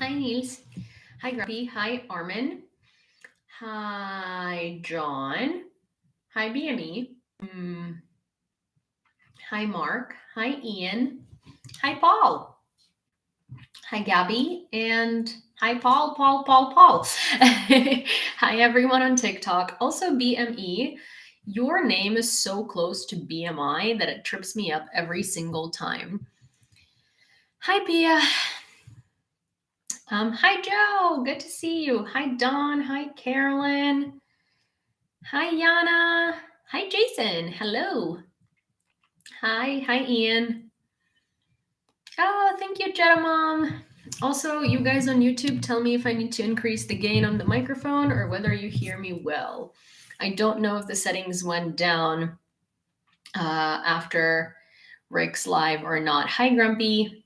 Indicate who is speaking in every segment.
Speaker 1: Hi, Niels. Hi, Grumpy. Hi, Armin. Hi, John. Hi, BME. Hi, Mark. Hi, Ian. Hi, Paul. Hi, Gabby. And hi, Paul. Hi, everyone on TikTok. Also, BME. Your name is so close to BMI that it trips me up every single time. Hi, Pia. Hi, Joe. Good to see you. Hi, Dawn. Hi, Carolyn. Hi, Yana. Hi, Jason. Hello. Hi, Ian. Oh, thank you, Jetta Mom. Also, you guys on YouTube, tell me if I need to increase the gain on the microphone or whether you hear me well. I don't know if the settings went down after Rick's live or not. Hi, Grumpy.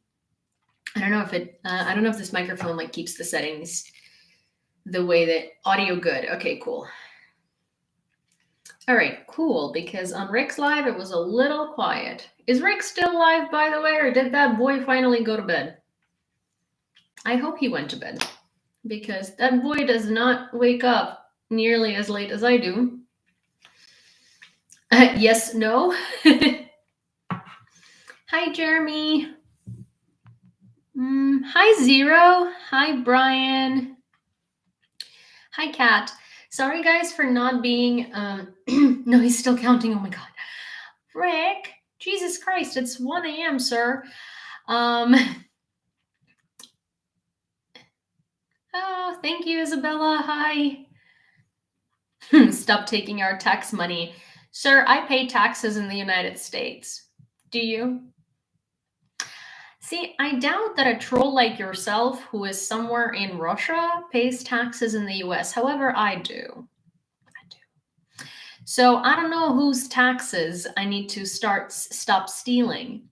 Speaker 1: I don't know if I don't know if this microphone like keeps the settings the way that audio good. Okay, cool. All right, cool, because on Rick's live, it was a little quiet. Is Rick still live, by the way, or did that boy finally go to bed? I hope he went to bed, because that boy does not wake up nearly as late as I do. Yes, no? Hi, Jeremy. Hi, Zero. Hi, Brian. Hi, Kat. Sorry, guys, for not being... no, he's still counting. Oh, my God. Rick, Jesus Christ, it's 1 a.m., sir. Oh, thank you, Isabella. Hi. Stop taking our tax money. Sir, I pay taxes in the United States. Do you? See, I doubt that a troll like yourself, who is somewhere in Russia, pays taxes in the US. However, I do. So I don't know whose taxes I need to stop stealing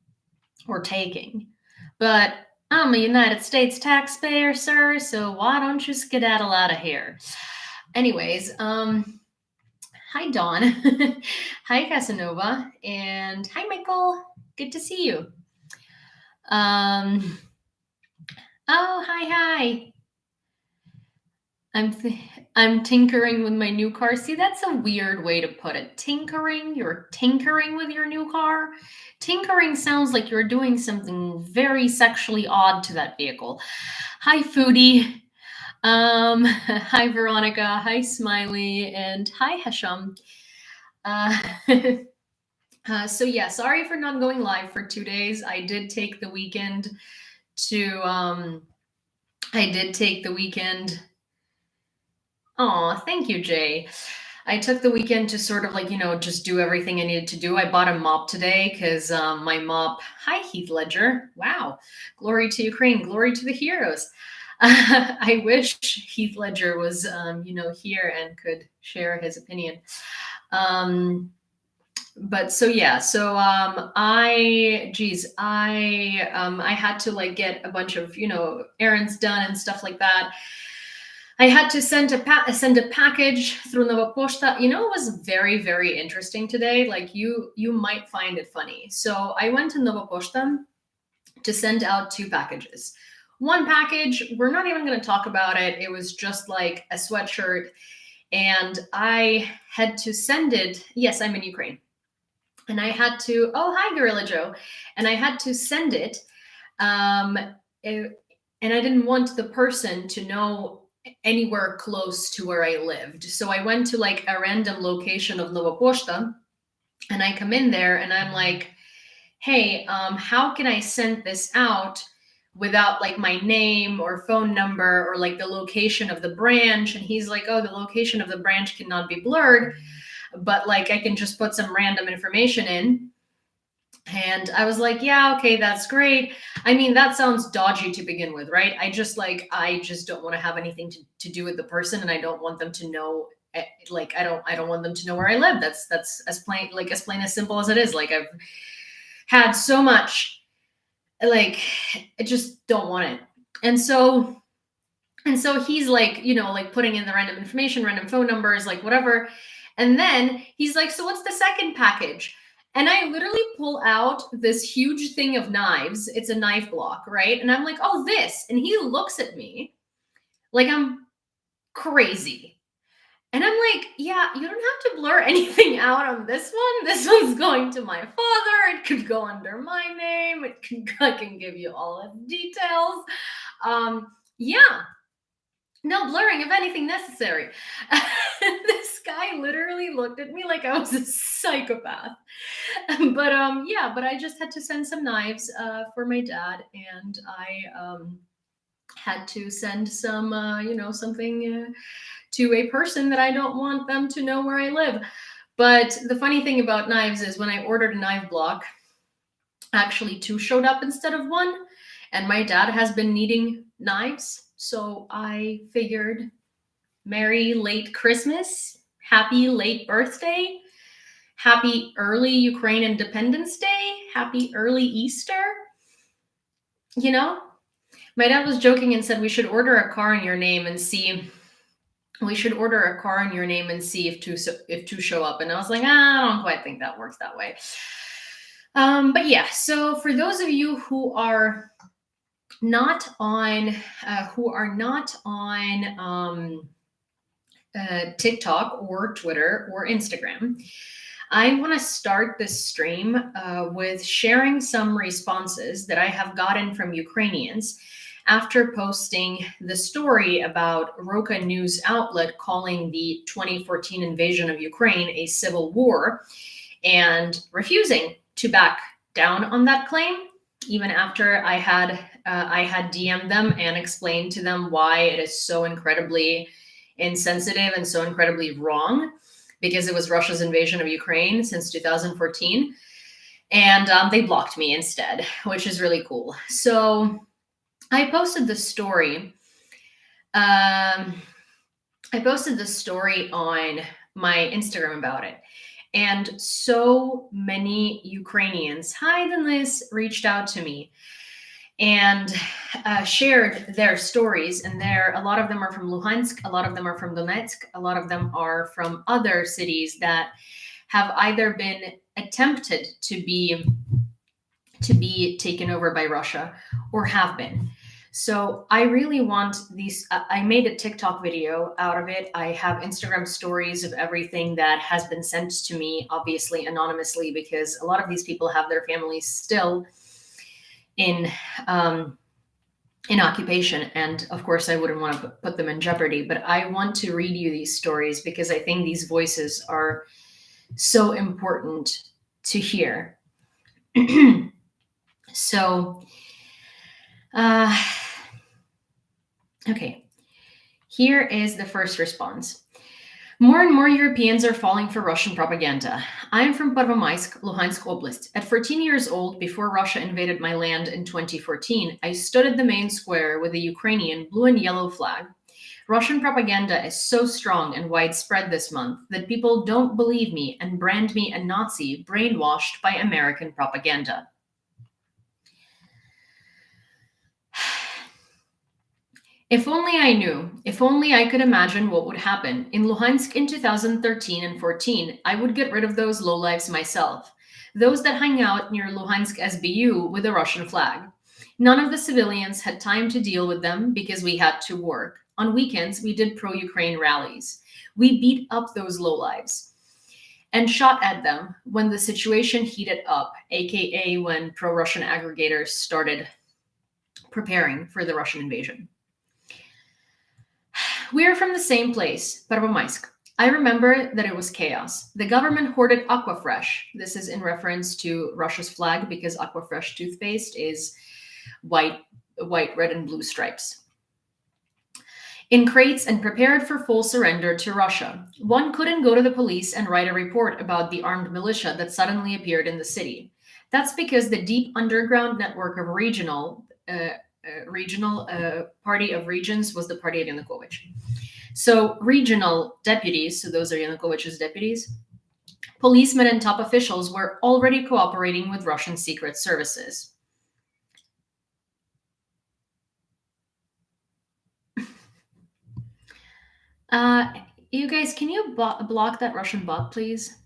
Speaker 1: or taking. But I'm a United States taxpayer, sir, so why don't you skedaddle out of here? Anyways, hi, Dawn. Hi, Casanova. And hi, Michael. Good to see you. Oh, hi. I'm tinkering with my new car. See, that's a weird way to put it. Tinkering? You're tinkering with your new car? Tinkering sounds like you're doing something very sexually odd to that vehicle. Hi, Foodie. Hi, Veronica. Hi, Smiley. And hi, Hesham. So yeah, sorry for not going live for 2 days. I did take the weekend to Oh, thank you, Jay. I took the weekend to sort of like, just do everything I needed to do. I bought a mop today because my mop, hi, Heath Ledger. Wow. Glory to Ukraine. Glory to the heroes. I wish Heath Ledger was, here and could share his opinion. But so yeah, so I had to like get a bunch of errands done and stuff like that. I had to send a package through Nova Posta. It was very, very interesting today. Like you might find it funny. So I went to Nova Posta to send out 2 packages. One package, we're not even going to talk about it. It was just like a sweatshirt, and I had to send it. Yes, I'm in Ukraine. And I had to, oh, hi, Gorilla Joe. And I had to send it. And I didn't want the person to know anywhere close to where I lived. So I went to like a random location of Nova Posta, and I come in there and I'm like, hey, how can I send this out without like my name or phone number or like the location of the branch? And he's like, oh, the location of the branch cannot be blurred, but like I can just put some random information in. And I was like, yeah, okay, that's great. I mean, that sounds dodgy to begin with, right? I just don't want to have anything to do with the person, and I don't want them to know, like, I don't want them to know where I live. That's as plain as simple as it is. Like, I've had so much, like, I just don't want it. And so he's like, like putting in the random information, random phone numbers, like whatever. And then he's like, so what's the second package? And I literally pull out this huge thing of knives. It's a knife block, right? And I'm like, oh, this. And he looks at me like I'm crazy. And I'm like, yeah, you don't have to blur anything out on this one. This one's going to my father. It could go under my name. I can give you all of the details. Yeah, no blurring if anything necessary. This guy literally looked at me like I was a psychopath. But I just had to send some knives for my dad, and I had to send some something to a person that I don't want them to know where I live. But the funny thing about knives is when I ordered a knife block, actually two showed up instead of one, and my dad has been needing knives, so I figured merry late Christmas, happy late birthday, happy early Ukraine Independence Day, happy early Easter. You know, my dad was joking and said we should order a car in your name and see. We should order a car in your name and see if two show up. And I was like, I don't quite think that works that way. But yeah, so for those of you who are not on TikTok or Twitter or Instagram, I want to start this stream with sharing some responses that I have gotten from Ukrainians after posting the story about Roka news outlet calling the 2014 invasion of Ukraine a civil war and refusing to back down on that claim, even after I had DM'd them and explained to them why it is so incredibly insensitive and so incredibly wrong, because it was Russia's invasion of Ukraine since 2014. And they blocked me instead, which is really cool. So I posted the story. I posted the story on my Instagram about it. And so many Ukrainians, hi Denise, reached out to me and shared their stories. And a lot of them are from Luhansk, a lot of them are from Donetsk, a lot of them are from other cities that have either been attempted to be taken over by Russia or have been. So I really want these. I made a TikTok video out of it. I have Instagram stories of everything that has been sent to me, obviously anonymously, because a lot of these people have their families still in occupation, and of course I wouldn't want to put them in jeopardy. But I want to read you these stories because I think these voices are so important to hear. So, okay, here is the first response. More and more Europeans are falling for Russian propaganda. I am from Pervomaisk, Luhansk Oblast. At 14 years old, before Russia invaded my land in 2014, I stood at the main square with a Ukrainian blue and yellow flag. Russian propaganda is so strong and widespread this month that people don't believe me and brand me a Nazi brainwashed by American propaganda. If only I knew, if only I could imagine what would happen. In Luhansk in 2013 and 14, I would get rid of those lowlifes myself. Those that hang out near Luhansk SBU with a Russian flag. None of the civilians had time to deal with them because we had to work. On weekends, we did pro-Ukraine rallies. We beat up those lowlives and shot at them when the situation heated up, aka when pro-Russian aggregators started preparing for the Russian invasion. We are from the same place, Pervomaisk. I remember that it was chaos. The government hoarded Aquafresh. This is in reference to Russia's flag because Aquafresh toothpaste is white, red, and blue stripes. In crates and prepared for full surrender to Russia. One couldn't go to the police and write a report about the armed militia that suddenly appeared in the city. That's because the deep underground network of regional party of regions was the party of Yanukovych. So regional deputies, so those are Yanukovych's deputies, policemen and top officials were already cooperating with Russian secret services. You guys, can you block that Russian bot, please?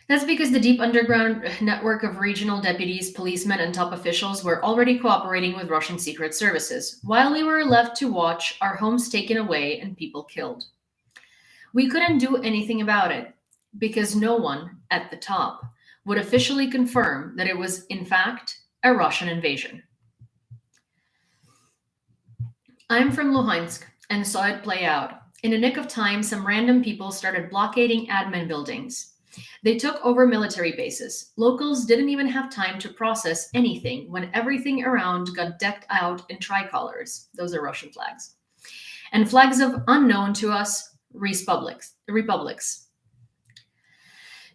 Speaker 1: That's because the deep underground network of regional deputies, policemen, and top officials were already cooperating with Russian secret services, while we were left to watch our homes taken away and people killed. We couldn't do anything about it because no one at the top would officially confirm that it was, in fact, a Russian invasion. I'm from Luhansk and saw it play out. In a nick of time, some random people started blockading admin buildings. They took over military bases. Locals didn't even have time to process anything when everything around got decked out in tricolors. Those are Russian flags. And flags of unknown to us republics.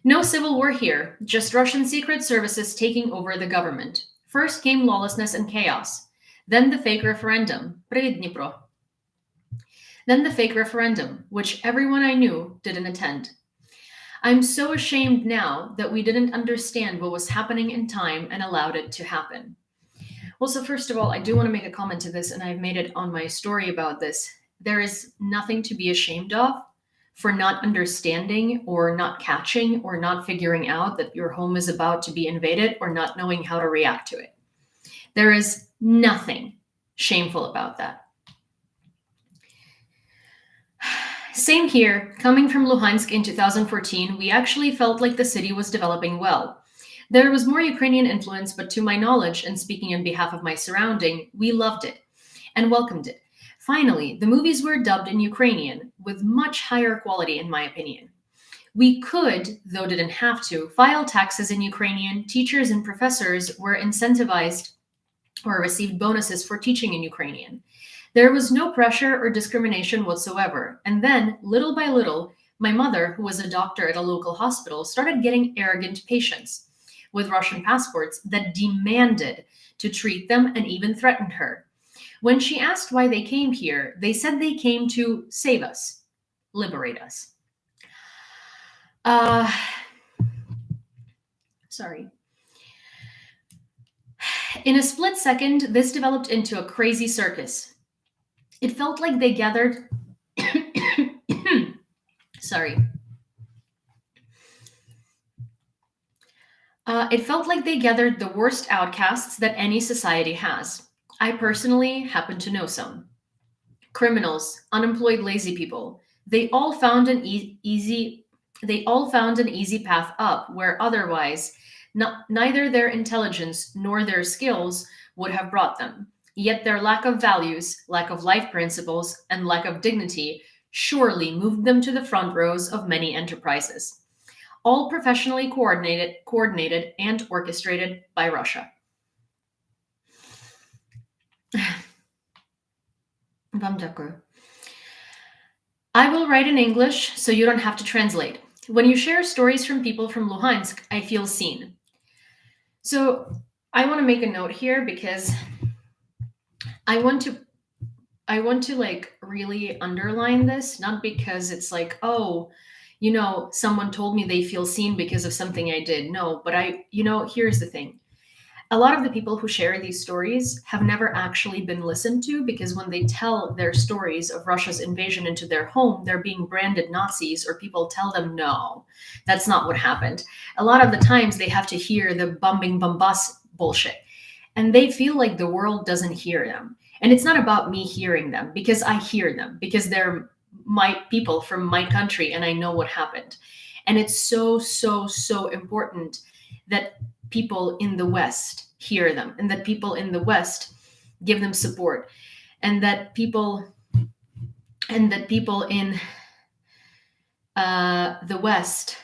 Speaker 1: No civil war here, just Russian secret services taking over the government. First came lawlessness and chaos. Then the fake referendum, Dnipro. Then the fake referendum, which everyone I knew didn't attend. I'm so ashamed now that we didn't understand what was happening in time and allowed it to happen. Well, so first of all, I do want to make a comment to this, and I've made it on my story about this. There is nothing to be ashamed of for not understanding or not catching or not figuring out that your home is about to be invaded or not knowing how to react to it. There is nothing shameful about that. Same here. Coming from Luhansk in 2014, we actually felt like the city was developing well. There was more Ukrainian influence, but to my knowledge, and speaking on behalf of my surrounding, we loved it and welcomed it. Finally, the movies were dubbed in Ukrainian with much higher quality, in my opinion. We could, though didn't have to, file taxes in Ukrainian. Teachers and professors were incentivized or received bonuses for teaching in Ukrainian. There was no pressure or discrimination whatsoever. And then, little by little, my mother, who was a doctor at a local hospital, started getting arrogant patients with Russian passports that demanded to treat them and even threatened her. When she asked why they came here, they said they came to save us, liberate us. Sorry. In a split second, this developed into a crazy circus. It felt like they gathered sorry. It felt like they gathered the worst outcasts that any society has. I personally happen to know some. Criminals, unemployed lazy people, they all found an easy path up where otherwise neither their intelligence nor their skills would have brought them. Yet their lack of values, lack of life principles, and lack of dignity surely moved them to the front rows of many enterprises, all professionally coordinated and orchestrated by Russia. Вам дякую. I will write in English so you don't have to translate. When you share stories from people from Luhansk, I feel seen. So I want to make a note here because I want to like really underline this, not because it's like, oh, someone told me they feel seen because of something I did. No, but here's the thing. A lot of the people who share these stories have never actually been listened to because when they tell their stories of Russia's invasion into their home, they're being branded Nazis or people tell them, no, that's not what happened. A lot of the times they have to hear the bombing bombas bullshit. And they feel like the world doesn't hear them. And it's not about me hearing them because I hear them because they're my people from my country and I know what happened. And it's so, so, so important that people in the West hear them and that people in the West give them support and that people in the West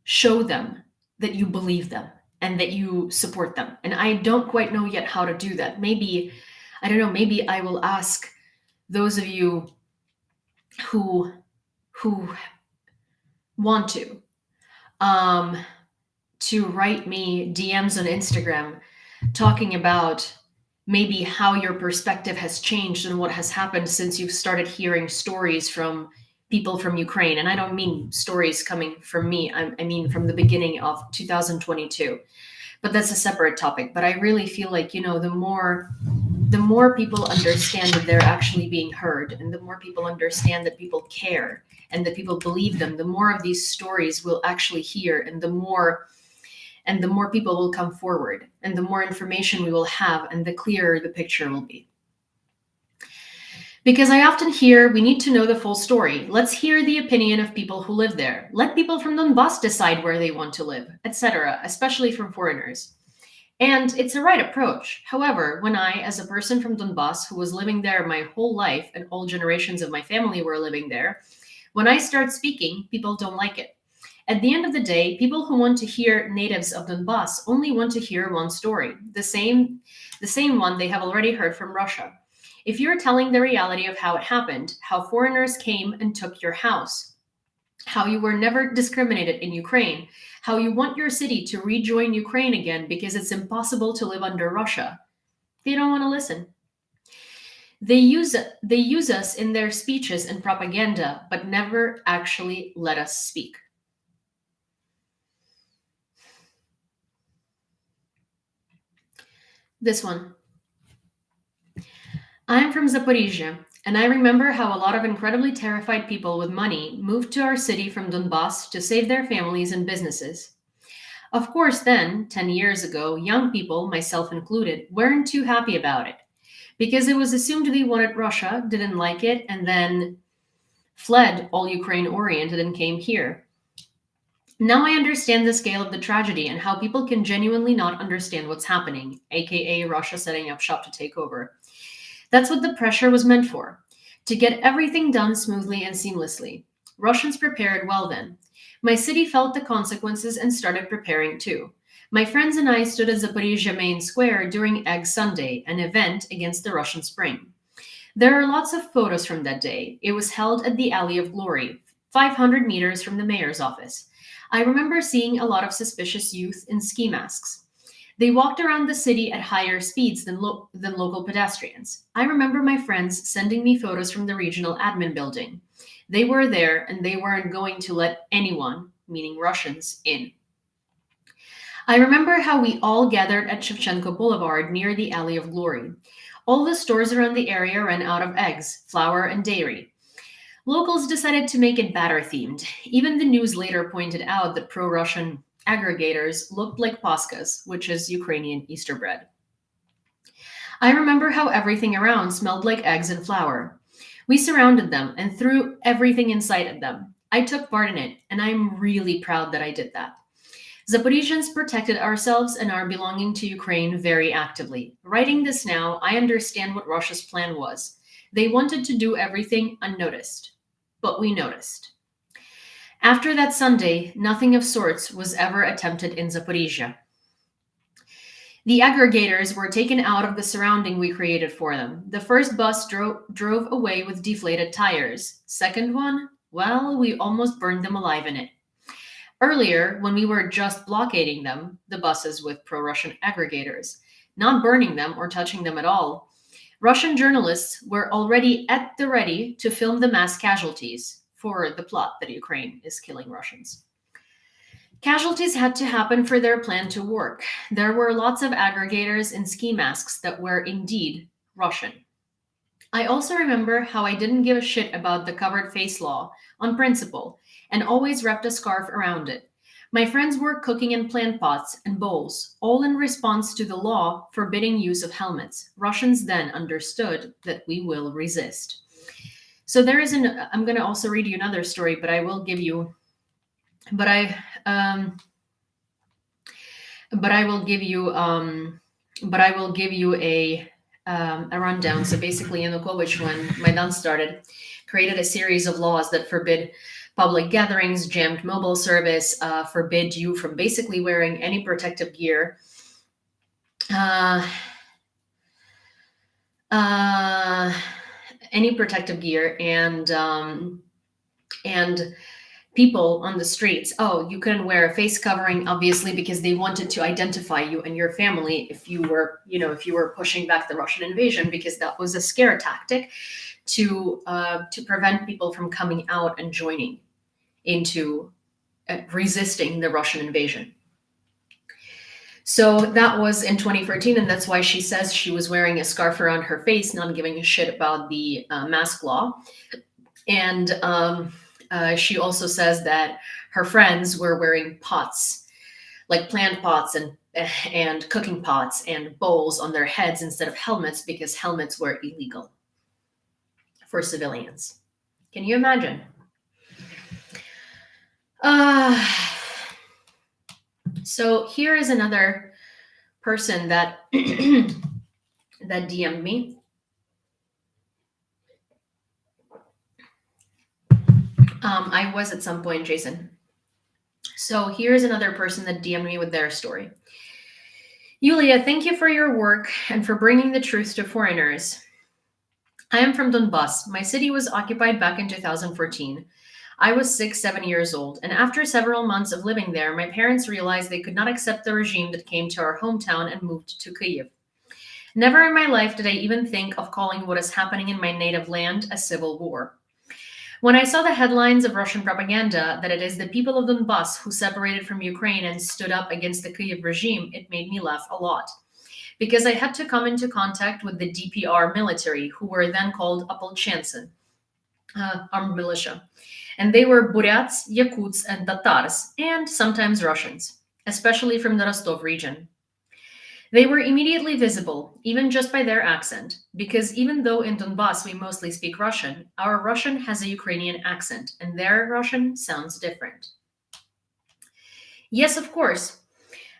Speaker 1: show them that you believe them and that you support them. And I don't quite know yet how to do that. Maybe I will ask those of you who want to write me DMs on Instagram talking about maybe how your perspective has changed and what has happened since you've started hearing stories from people from Ukraine. And I don't mean stories coming from me. I mean from the beginning of 2022. But that's a separate topic. But I really feel like, the more people understand that they're actually being heard and the more people understand that people care and that people believe them, the more of these stories we'll actually hear, and the more people will come forward, and the more information we will have, and the clearer the picture will be. Because I often hear we need to know the full story. Let's hear the opinion of people who live there. Let people from Donbass decide where they want to live, etc., especially from foreigners. And it's a right approach. However, when I, as a person from Donbass who was living there my whole life, and all generations of my family were living there, when I start speaking, people don't like it. At the end of the day, people who want to hear natives of Donbass only want to hear one story, the same one they have already heard from Russia. If you're telling the reality of how it happened, how foreigners came and took your house, how you were never discriminated in Ukraine, how you want your city to rejoin Ukraine again because it's impossible to live under Russia, they don't want to listen. They use us in their speeches and propaganda, but never actually let us speak. This one. I'm from Zaporizhia, and I remember how a lot of incredibly terrified people with money moved to our city from Donbass to save their families and businesses. Of course, then, 10 years ago, young people, myself included, weren't too happy about it, because it was assumed they wanted Russia, didn't like it, and then fled all Ukraine-oriented and came here. Now I understand the scale of the tragedy and how people can genuinely not understand what's happening, aka Russia setting up shop to take over. That's what the pressure was meant for, to get everything done smoothly and seamlessly. Russians prepared well then. My city felt the consequences and started preparing too. My friends and I stood at Zaporizhia Main Square during Egg Sunday, an event against the Russian Spring. There are lots of photos from that day. It was held at the Alley of Glory, 500 meters from the mayor's office. I remember seeing a lot of suspicious youth in ski masks. They walked around the city at higher speeds than local pedestrians. I remember my friends sending me photos from the regional admin building. They were there and they weren't going to let anyone, meaning Russians, in. I remember how we all gathered at Shevchenko Boulevard near the Alley of Glory. All the stores around the area ran out of eggs, flour, and dairy. Locals decided to make it batter themed. Even the news later pointed out that pro-Russian aggregators looked like paskas, which is Ukrainian Easter bread. I remember how everything around smelled like eggs and flour. We surrounded them and threw everything inside at them. I took part in it, and I'm really proud that I did that. Zaporizhians protected ourselves and our belonging to Ukraine very actively. Writing this now, I understand what Russia's plan was. They wanted to do everything unnoticed, but we noticed. After that Sunday, nothing of sorts was ever attempted in Zaporizhia. The aggregators were taken out of the surrounding we created for them. The first bus drove away with deflated tires. Second one, well, we almost burned them alive in it. Earlier, when we were just blockading them, the buses with pro-Russian aggregators, not burning them or touching them at all, Russian journalists were already at the ready to film the mass casualties for the plot that Ukraine is killing Russians. Casualties had to happen for their plan to work. There were lots of aggregators in ski masks that were indeed Russian. I also remember how I didn't give a shit about the covered face law on principle and always wrapped a scarf around it. My friends were cooking in plant pots and bowls, all in response to the law forbidding use of helmets. Russians then understood that we will resist. So there is I'm going to also read you another story, but I will give you, a rundown. So basically, Yanukovych, when Maidan started, created a series of laws that forbid public gatherings, jammed mobile service, forbid you from basically wearing any protective gear. Any protective gear, and people on the streets, you couldn't wear a face covering, obviously, because they wanted to identify you and your family if you were pushing back the Russian invasion, because that was a scare tactic to prevent people from coming out and joining into resisting the Russian invasion. So that was in 2013, and that's why she says she was wearing a scarf around her face, not giving a shit about the mask law. And She also says that her friends were wearing pots, like plant pots and cooking pots and bowls on their heads instead of helmets because helmets were illegal for civilians. Can you imagine? Uh, so here is another person that that DM'd me. I was at some point, Jason. So here's another person that DM'd me with their story. Yulia, thank you for your work and for bringing the truth to foreigners. I am from Donbass. My city was occupied back in 2014. I was 7 years old, and after several months of living there, my parents realized they could not accept the regime that came to our hometown and moved to Kyiv. Never in my life did I even think of calling what is happening in my native land a civil war. When I saw the headlines of Russian propaganda that it is the people of Donbass who separated from Ukraine and stood up against the Kyiv regime, it made me laugh a lot. Because I had to come into contact with the DPR military, who were then called Opolchenцы, armed militia. And they were Buryats, Yakuts, and Tatars, and sometimes Russians, especially from the Rostov region. They were immediately visible, even just by their accent, because even though in Donbass we mostly speak Russian, our Russian has a Ukrainian accent, and their Russian sounds different. Yes, of course,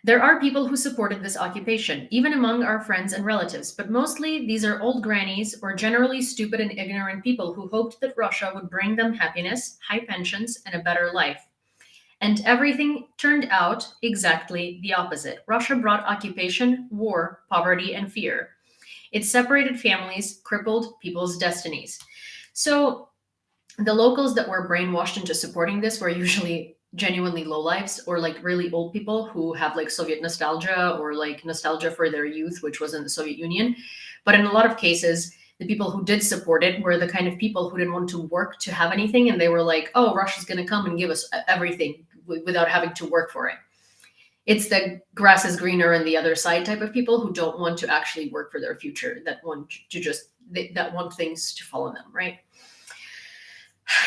Speaker 1: there are people who supported this occupation, even among our friends and relatives, but mostly these are old grannies or generally stupid and ignorant people who hoped that Russia would bring them happiness, high pensions, and a better life. And everything turned out exactly the opposite. Russia brought occupation, war, poverty, and fear. It separated families, crippled people's destinies. So the locals that were brainwashed into supporting this were usually genuinely lowlifes or like really old people who have like Soviet nostalgia or like nostalgia for their youth, which was in the Soviet Union. But in a lot of cases, the people who did support it were the kind of people who didn't want to work to have anything. And they were like, oh, Russia's going to come and give us everything without having to work for it. It's the grass is greener on the other side type of people who don't want to actually work for their future, that want to just, that want things to follow them, right?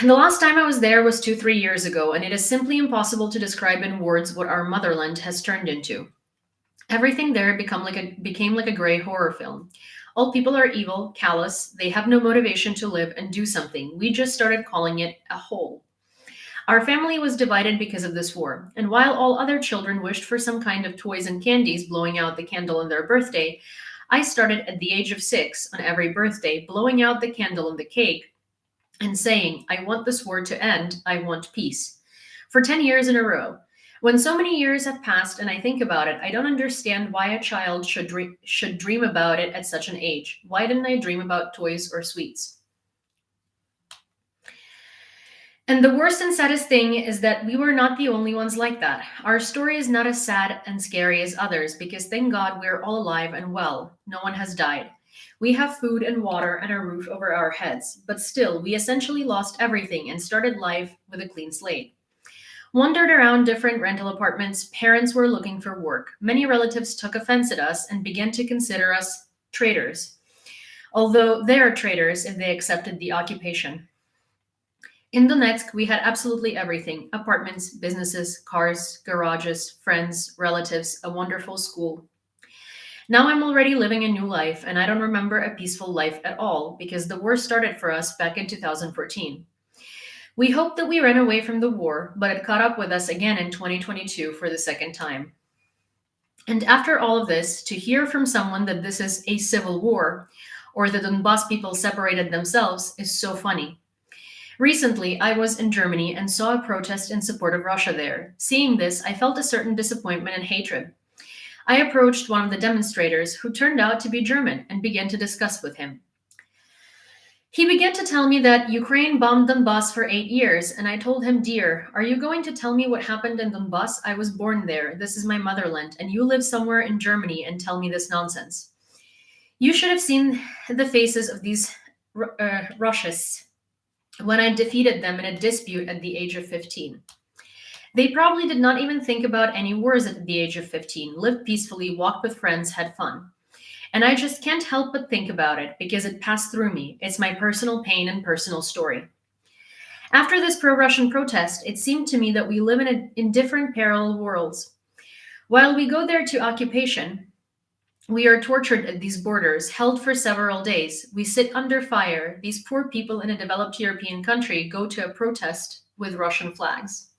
Speaker 1: The last time I was there was 2-3 years ago, and it is simply impossible to describe in words what our motherland has turned into. Everything there became like a gray horror film. All people are evil, callous, they have no motivation to live and do something. We just started calling it a hole. Our family was divided because of this war, and while all other children wished for some kind of toys and candies blowing out the candle on their birthday, I started at the age of 6 on every birthday blowing out the candle on the cake and saying, I want this war to end, I want peace. For 10 years in a row. When so many years have passed and I think about it, I don't understand why a child should dream about it at such an age. Why didn't I dream about toys or sweets? And the worst and saddest thing is that we were not the only ones like that. Our story is not as sad and scary as others because thank God we're all alive and well. No one has died. We have food and water and a roof over our heads, but still, we essentially lost everything and started life with a clean slate. Wandered around different rental apartments, parents were looking for work. Many relatives took offense at us and began to consider us traitors, although they are traitors if they accepted the occupation. In Donetsk, we had absolutely everything: apartments, businesses, cars, garages, friends, relatives, a wonderful school. Now I'm already living a new life, and I don't remember a peaceful life at all because the war started for us back in 2014. We hoped that we ran away from the war, but it caught up with us again in 2022 for the second time. And after all of this, to hear from someone that this is a civil war or the Donbass people separated themselves is so funny. Recently, I was in Germany and saw a protest in support of Russia there. Seeing this, I felt a certain disappointment and hatred. I approached one of the demonstrators, who turned out to be German, and began to discuss with him. He began to tell me that Ukraine bombed Donbass for 8 years, and I told him, Dear, are you going to tell me what happened in Donbass? I was born there. This is my motherland, and you live somewhere in Germany and tell me this nonsense. You should have seen the faces of these Russians when I defeated them in a dispute at the age of 15. They probably did not even think about any wars at the age of 15, lived peacefully, walked with friends, had fun. And I just can't help but think about it because it passed through me. It's my personal pain and personal story. After this pro-Russian protest, it seemed to me that we live in different parallel worlds. While we go there to occupation, we are tortured at these borders, held for several days. We sit under fire. These poor people in a developed European country go to a protest with Russian flags.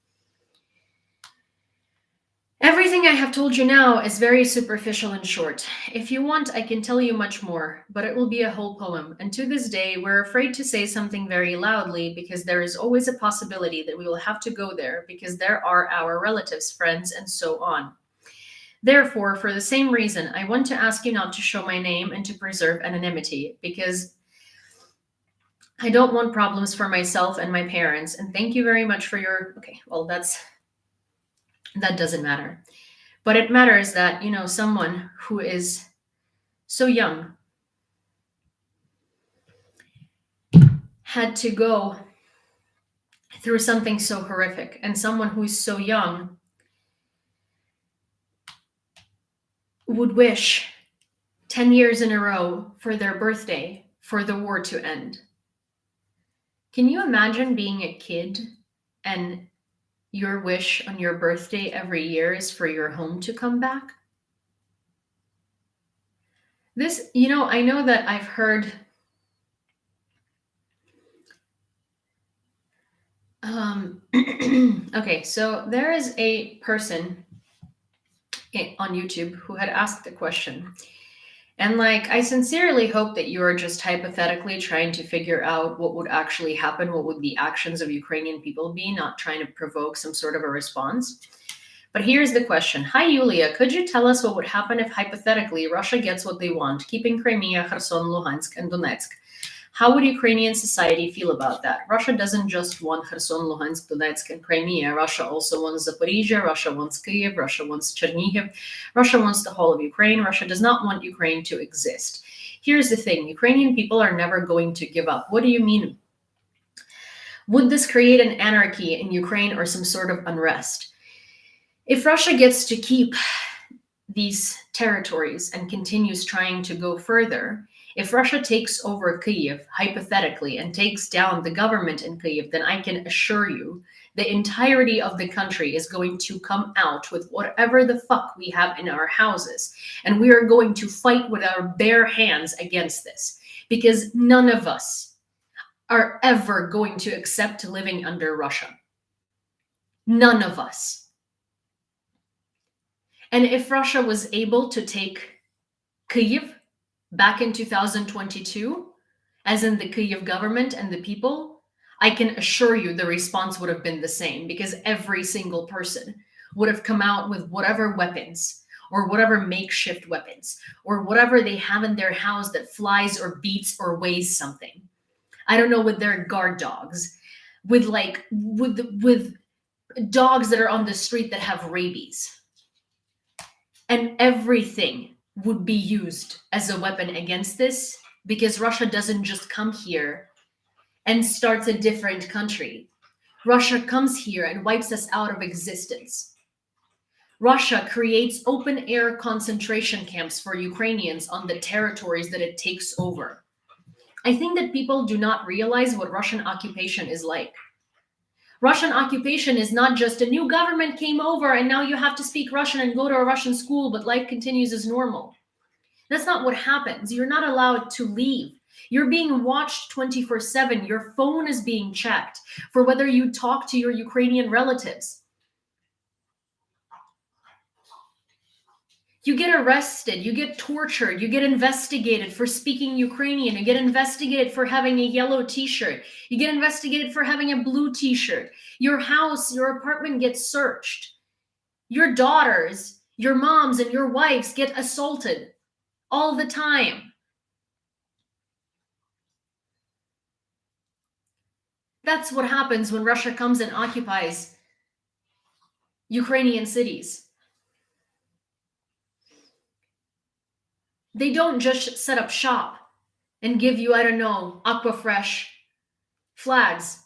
Speaker 1: Everything I have told you now is very superficial and short. If you want, I can tell you much more, but it will be a whole poem. And to this day, we're afraid to say something very loudly because there is always a possibility that we will have to go there because there are our relatives, friends, and so on. Therefore, for the same reason, I want to ask you not to show my name and to preserve anonymity because I don't want problems for myself and my parents. And thank you very much for your, okay, well, that doesn't matter. But it matters that, someone who is so young had to go through something so horrific, and someone who is so young would wish 10 years in a row for their birthday for the war to end. Can you imagine being a kid and your wish on your birthday every year is for your home to come back? This, I know that I've heard okay, so there is a person on YouTube who had asked the question. And I sincerely hope that you are just hypothetically trying to figure out what would actually happen, what would the actions of Ukrainian people be, not trying to provoke some sort of a response. But here's the question. Hi, Yulia, could you tell us what would happen if hypothetically Russia gets what they want, keeping Crimea, Kherson, Luhansk, and Donetsk? How would Ukrainian society feel about that? Russia doesn't just want Kherson, Luhansk, Donetsk, and Crimea. Russia also wants Zaporizhia. Russia wants Kyiv. Russia wants Chernihiv. Russia wants the whole of Ukraine. Russia does not want Ukraine to exist. Here's the thing. Ukrainian people are never going to give up. What do you mean? Would this create an anarchy in Ukraine or some sort of unrest? If Russia gets to keep these territories and continues trying to go further, if Russia takes over Kyiv, hypothetically, and takes down the government in Kyiv, then I can assure you the entirety of the country is going to come out with whatever the fuck we have in our houses. And we are going to fight with our bare hands against this, because none of us are ever going to accept living under Russia. None of us. And if Russia was able to take Kyiv back in 2022, as in the Kyiv government and the people, I can assure you the response would have been the same, because every single person would have come out with whatever weapons or whatever makeshift weapons or whatever they have in their house that flies or beats or weighs something. I don't know, with their guard dogs, with dogs that are on the street that have rabies. And everything would be used as a weapon against this, because Russia doesn't just come here and starts a different country. Russia comes here and wipes us out of existence. Russia creates open air concentration camps for Ukrainians on the territories that it takes over. I think that people do not realize what Russian occupation is like. Russian occupation is not just a new government came over and now you have to speak Russian and go to a Russian school, but life continues as normal. That's not what happens. You're not allowed to leave. You're being watched 24/7. Your phone is being checked for whether you talk to your Ukrainian relatives. You get arrested, you get tortured, you get investigated for speaking Ukrainian, you get investigated for having a yellow t-shirt, you get investigated for having a blue t-shirt. Your house, your apartment gets searched. Your daughters, your moms, and your wives get assaulted all the time. That's what happens when Russia comes and occupies Ukrainian cities. They don't just set up shop and give you, I don't know, Aquafresh flags.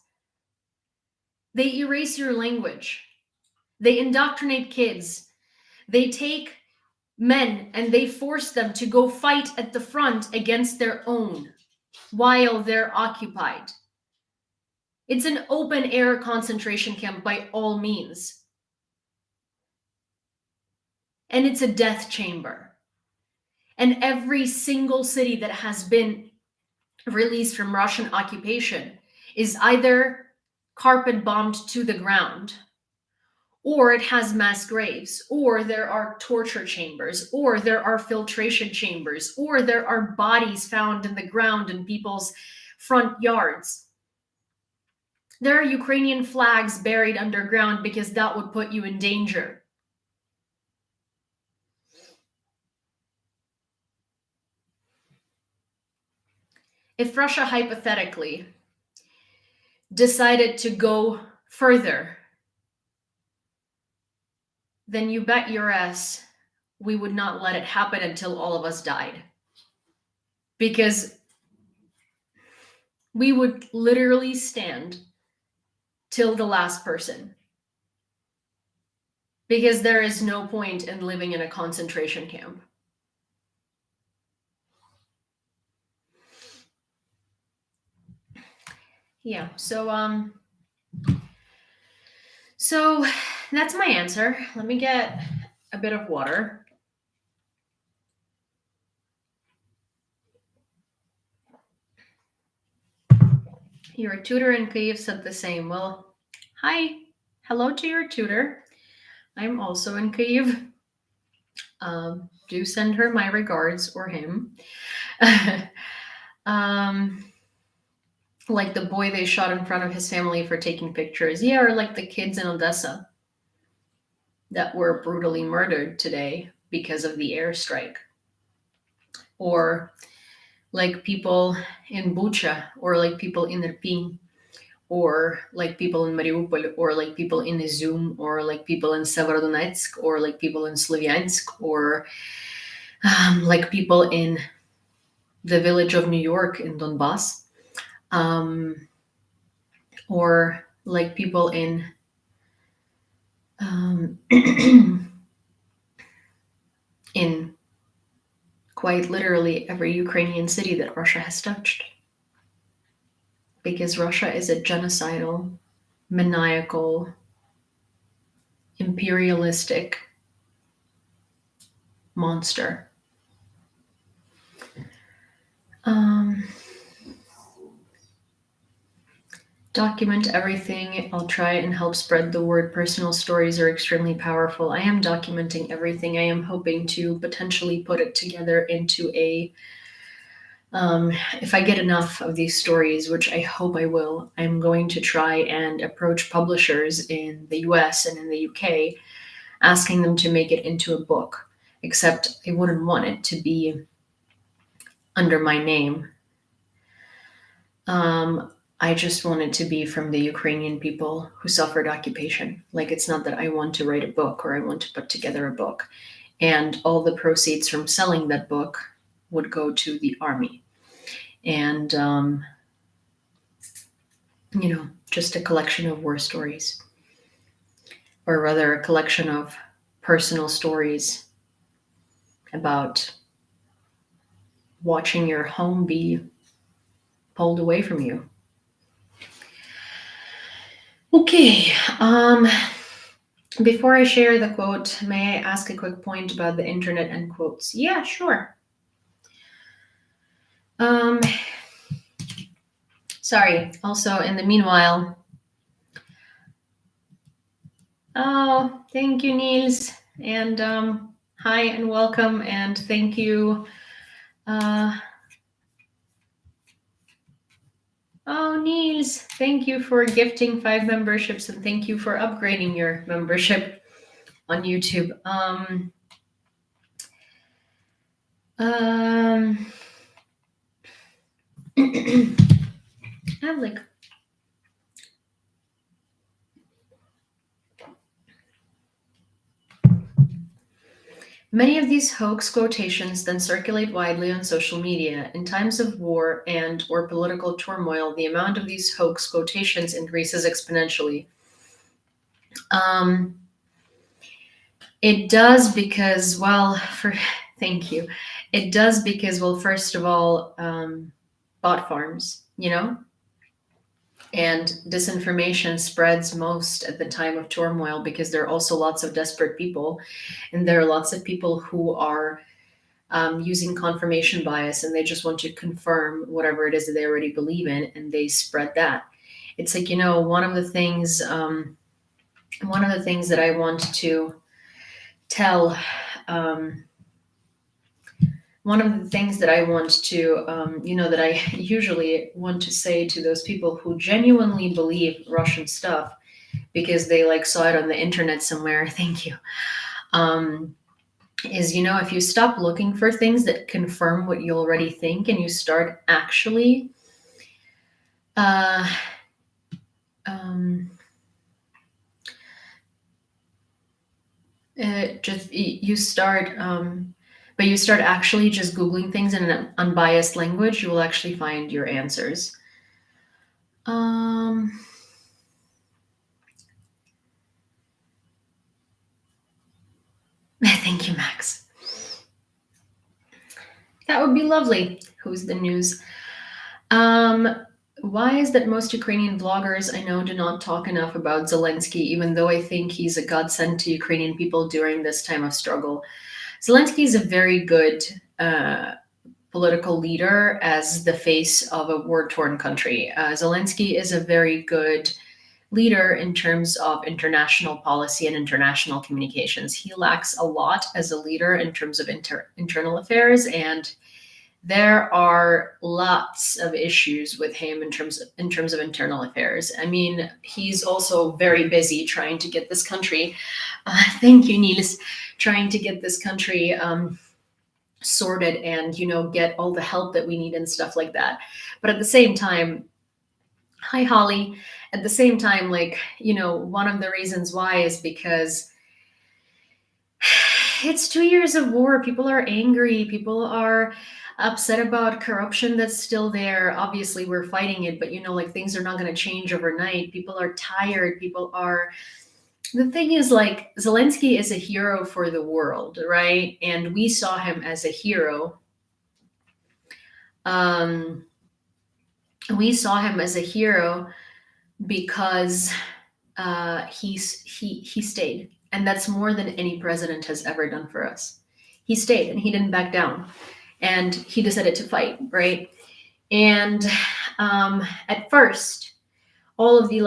Speaker 1: They erase your language. They indoctrinate kids. They take men and they force them to go fight at the front against their own while they're occupied. It's an open air concentration camp by all means. And it's a death chamber. And every single city that has been released from Russian occupation is either carpet bombed to the ground, or it has mass graves, or there are torture chambers, or there are filtration chambers, or there are bodies found in the ground in people's front yards. There are Ukrainian flags buried underground because that would put you in danger. If Russia hypothetically decided to go further, then you bet your ass we would not let it happen until all of us died. Because we would literally stand till the last person. Because there is no point in living in a concentration camp. Yeah, so that's my answer. Let me get a bit of water. Your tutor in Kyiv said the same. Well, hi. Hello to your tutor. I'm also in Kyiv. Do send her my regards, or him. Like the boy they shot in front of his family for taking pictures. Yeah, or like the kids in Odessa that were brutally murdered today because of the airstrike. Or like people in Bucha, or like people in Irpin, or like people in Mariupol, or like people in Izum, or like people in Severodonetsk, or like people in Slavyansk, or like people in the village of New York in Donbass. Or like people in in quite literally every Ukrainian city that Russia has touched. Because Russia is a genocidal, maniacal, imperialistic monster. Document everything. I'll try and help spread the word. Personal stories are extremely powerful. I am documenting everything. I am hoping to potentially put it together into a, if I get enough of these stories, which I hope I will, I'm going to try and approach publishers in the US and in the UK, asking them to make it into a book. Except I wouldn't want it to be under my name. I just want it to be from the Ukrainian people who suffered occupation. Like, it's not that I want to write a book or I want to put together a book. And all the proceeds from selling that book would go to the army. And, just a collection of war stories. Or rather, a collection of personal stories about watching your home be pulled away from you. Okay, before I share the quote, may I ask a quick point about the internet and quotes? Yeah, sure. Sorry, also in the meanwhile, oh, thank you, Niels, and hi and welcome, and thank you. Oh, Niels, thank you for gifting 5 memberships, and thank you for upgrading your membership on YouTube. I have like many of these hoax quotations then circulate widely on social media. In times of war and or political turmoil, the amount of these hoax quotations increases exponentially. It does because, thank you. It does because, first of all, bot farms, And disinformation spreads most at the time of turmoil because there are also lots of desperate people, and there are lots of people who are using confirmation bias, and they just want to confirm whatever it is that they already believe in, and they spread that. It's like, one of the things that I want to tell. One of the things that I want to, that I usually want to say to those people who genuinely believe Russian stuff because they like saw it on the internet somewhere, thank you, is, if you stop looking for things that confirm what you already think and you start actually you start actually just Googling things in an unbiased language, you will actually find your answers. Thank you, Max. That would be lovely. Who's the news? Why is that most Ukrainian bloggers I know do not talk enough about Zelensky, even though I think he's a godsend to Ukrainian people during this time of struggle? Zelensky is a very good political leader as the face of a war-torn country. Zelensky is a very good leader in terms of international policy and international communications. He lacks a lot as a leader in terms of internal affairs, and there are lots of issues with him in terms of internal affairs. I mean, he's also very busy trying to get this country. Thank you, Niels. Trying to get this country sorted and get all the help that we need and stuff like that. But at the same time, hi Holly. At the same time, one of the reasons why is because it's 2 years of war. People are angry. People are upset about corruption that's still there. Obviously, we're fighting it, but things are not going to change overnight. People are tired. The thing is, Zelensky is a hero for the world, right? And we saw him as a hero. We saw him as a hero because he stayed, and that's more than any president has ever done for us. He stayed and he didn't back down, and he decided to fight, right? And at first, all of the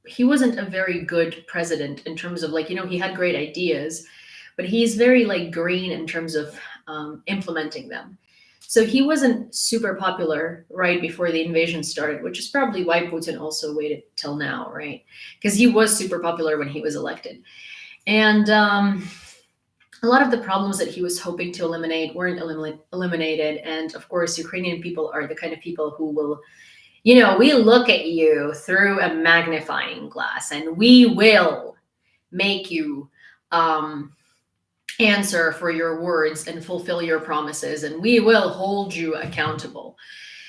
Speaker 1: he wasn't a very good president in terms of he had great ideas, but he's very green in terms of implementing them. So he wasn't super popular right before the invasion started, which is probably why Putin also waited till now, right? Because he was super popular when he was elected. And a lot of the problems that he was hoping to eliminate weren't eliminated. And of course, Ukrainian people are the kind of people who will, we look at you through a magnifying glass and we will make you answer for your words and fulfill your promises, and we will hold you accountable.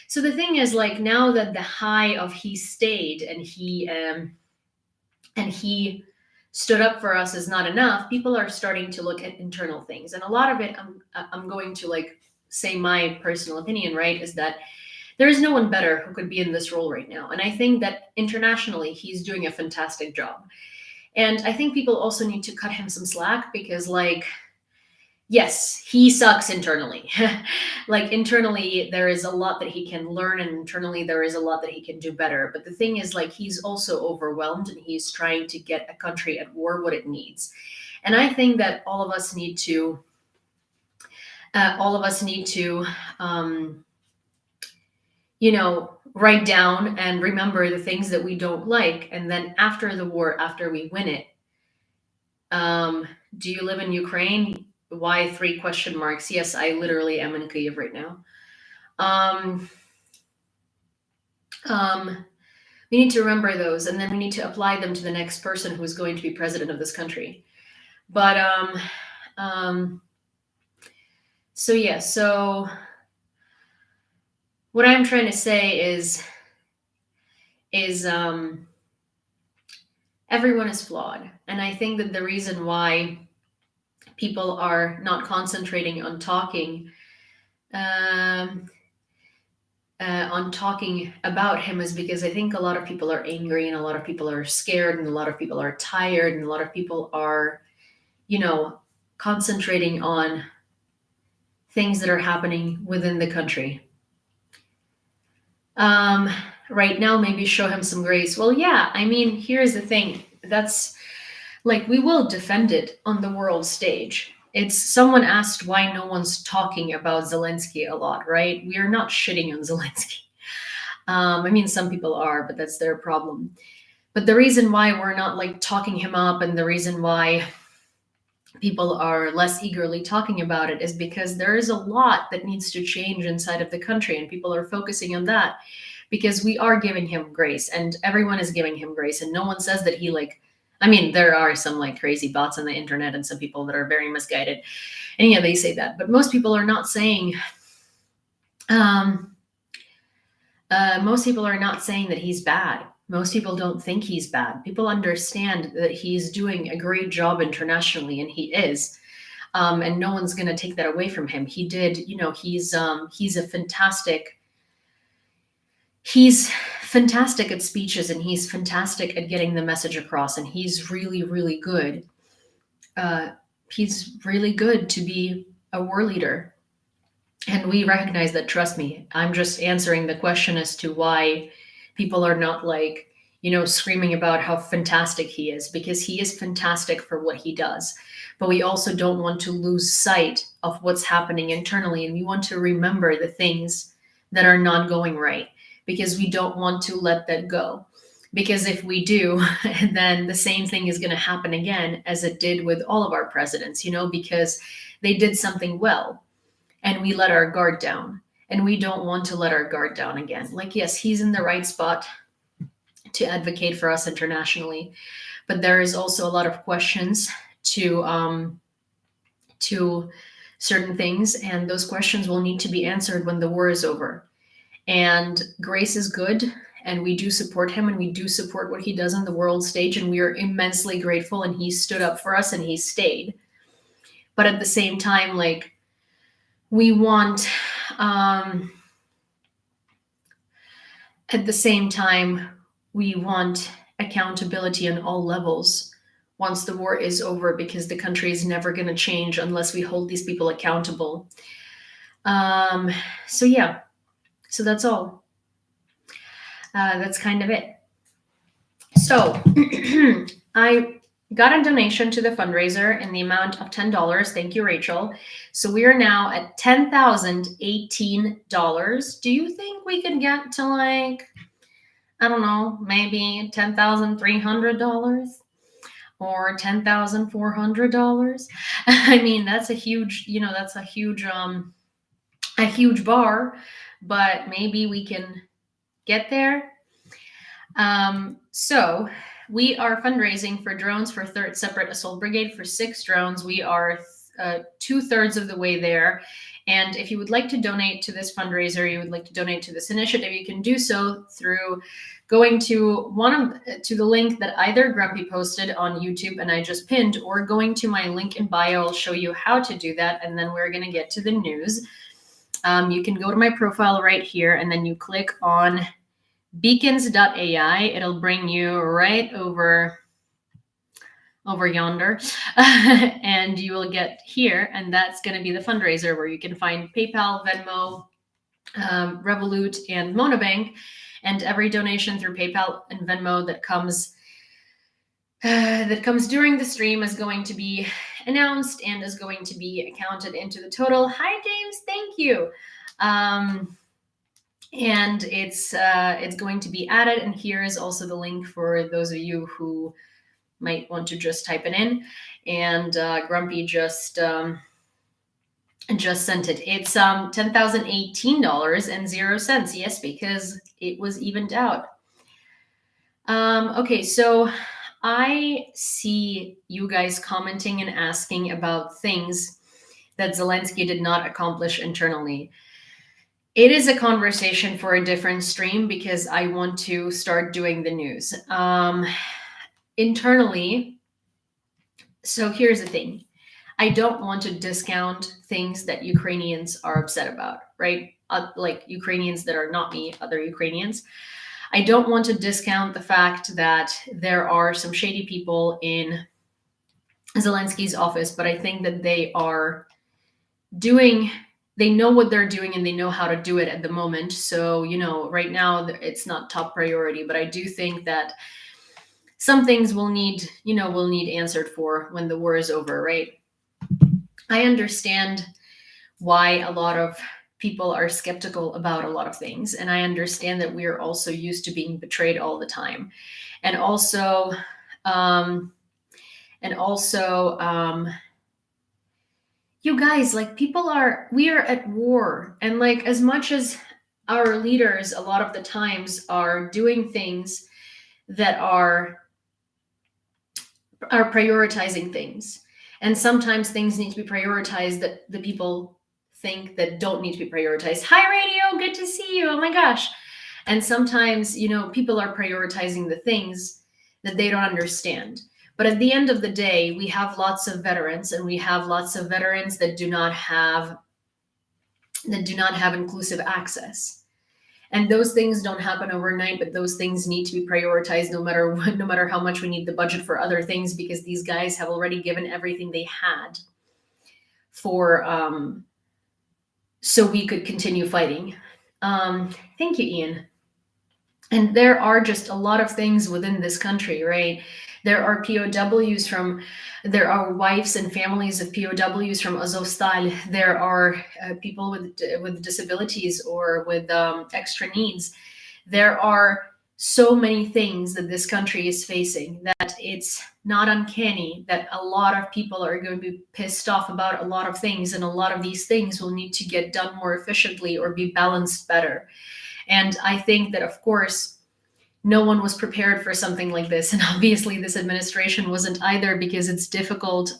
Speaker 1: So the thing is, now that the high of he stayed and he stood up for us is not enough, people are starting to look at internal things, and a lot of it I'm going to say my personal opinion, right, is that there is no one better who could be in this role right now. And I think that internationally he's doing a fantastic job. And I think people also need to cut him some slack because, yes, he sucks internally. Internally, there is a lot that he can learn, and internally, there is a lot that he can do better. But the thing is, he's also overwhelmed, and he's trying to get a country at war what it needs. And I think that all of us need to write down and remember the things that we don't like. And then after the war, after we win it, do you live in Ukraine? Why 3 question marks? Yes, I literally am in Kyiv right now. We need to remember those, and then we need to apply them to the next person who's going to be president of this country. But so what I'm trying to say is everyone is flawed. And I think that the reason why people are not concentrating on talking on talking about him is because I think a lot of people are angry and a lot of people are scared and a lot of people are tired and a lot of people are, concentrating on things that are happening within the country. Right now, maybe show him some grace. Well, yeah, I mean, here's the thing. That's like, we will defend it on the world stage. It's someone asked why no one's talking about Zelensky a lot, right? We are not shitting on Zelensky. I mean, some people are, but that's their problem. But the reason why we're not like talking him up and the reason why people are less eagerly talking about it is because there is a lot that needs to change inside of the country, and people are focusing on that because we are giving him grace and everyone is giving him grace, and no one says that he like, I mean, there are some like crazy bots on the internet and some people that are very misguided, and yeah, they say that, but most people are not saying most people are not saying that he's bad. Most people don't think he's bad. People understand that he's doing a great job internationally, and he is. And no one's going to take that away from him. He did, he's fantastic at speeches, and he's fantastic at getting the message across, and he's really, really good. He's really good to be a war leader. And we recognize that, trust me. I'm just answering the question as to why people are not like, screaming about how fantastic he is, because he is fantastic for what he does. But we also don't want to lose sight of what's happening internally. And we want to remember the things that are not going right, because we don't want to let that go. Because if we do, then the same thing is going to happen again as it did with all of our presidents, because they did something well and we let our guard down. And we don't want to let our guard down again. Like, yes, he's in the right spot to advocate for us internationally, but there is also a lot of questions to certain things, and those questions will need to be answered when the war is over. And Grace is good, and we do support him, and we do support what he does on the world stage, and we are immensely grateful, and he stood up for us and he stayed. But at the same time, like, we want accountability on all levels once the war is over, because the country is never going to change unless we hold these people accountable. So yeah, so that's all. That's kind of it. So I got a donation to the fundraiser in the amount of $10. Thank you, Rachel. So we are now at $10,018. Do you think we could get to like, I don't know, maybe $10,300 or $10,400? I mean, that's a huge, that's a huge bar, but maybe we can get there. So we are fundraising for drones for 3rd Separate Assault Brigade for 6 drones. We are 2/3 of the way there. And if you would like to donate to this fundraiser, you would like to donate to this initiative, you can do so through going to the link that either Grumpy posted on YouTube and I just pinned, or going to my link in bio. I'll show you how to do that, and then we're going to get to the news. You can go to my profile right here, and then you click on beacons.ai. It'll bring you right over yonder, and you will get here, and that's going to be the fundraiser where you can find PayPal, Venmo, Revolut, and Monobank, and every donation through PayPal and Venmo that comes during the stream is going to be announced and is going to be accounted into the total. Hi, James. Thank you. And it's going to be added. And here is also the link for those of you who might want to just type it in. And Grumpy just sent it. It's $10,018.00. Yes, because it was evened out. Okay, so I see you guys commenting and asking about things that Zelensky did not accomplish internally. It is a conversation for a different stream, because I want to start doing the news. Internally, so here's the thing. I don't want to discount things that Ukrainians are upset about, right? Like Ukrainians that are not me, other Ukrainians. I don't want to discount the fact that there are some shady people in Zelensky's office, but I think that they know what they're doing and they know how to do it at the moment. So, right now it's not top priority, but I do think that some things will need answered for when the war is over, right? I understand why a lot of people are skeptical about a lot of things, and I understand that we are also used to being betrayed all the time. And also, you guys, like, we are at war, and like, as much as our leaders a lot of the times are doing things that are prioritizing things, and sometimes things need to be prioritized that the people think that don't need to be prioritized. Hi radio, good to see you, oh my gosh. And sometimes, people are prioritizing the things that they don't understand. But at the end of the day, we have lots of veterans, and we have lots of veterans that do not have inclusive access. And those things don't happen overnight, but those things need to be prioritized no matter what, no matter how much we need the budget for other things, because these guys have already given everything they had for so we could continue fighting. Thank you, Ian. And there are just a lot of things within this country, right? There are POWs there are wives and families of POWs from Azovstal. There are people with disabilities or with extra needs. There are so many things that this country is facing that it's not uncanny that a lot of people are going to be pissed off about a lot of things, and a lot of these things will need to get done more efficiently or be balanced better. And I think that, of course, no one was prepared for something like this. And obviously this administration wasn't either, because it's difficult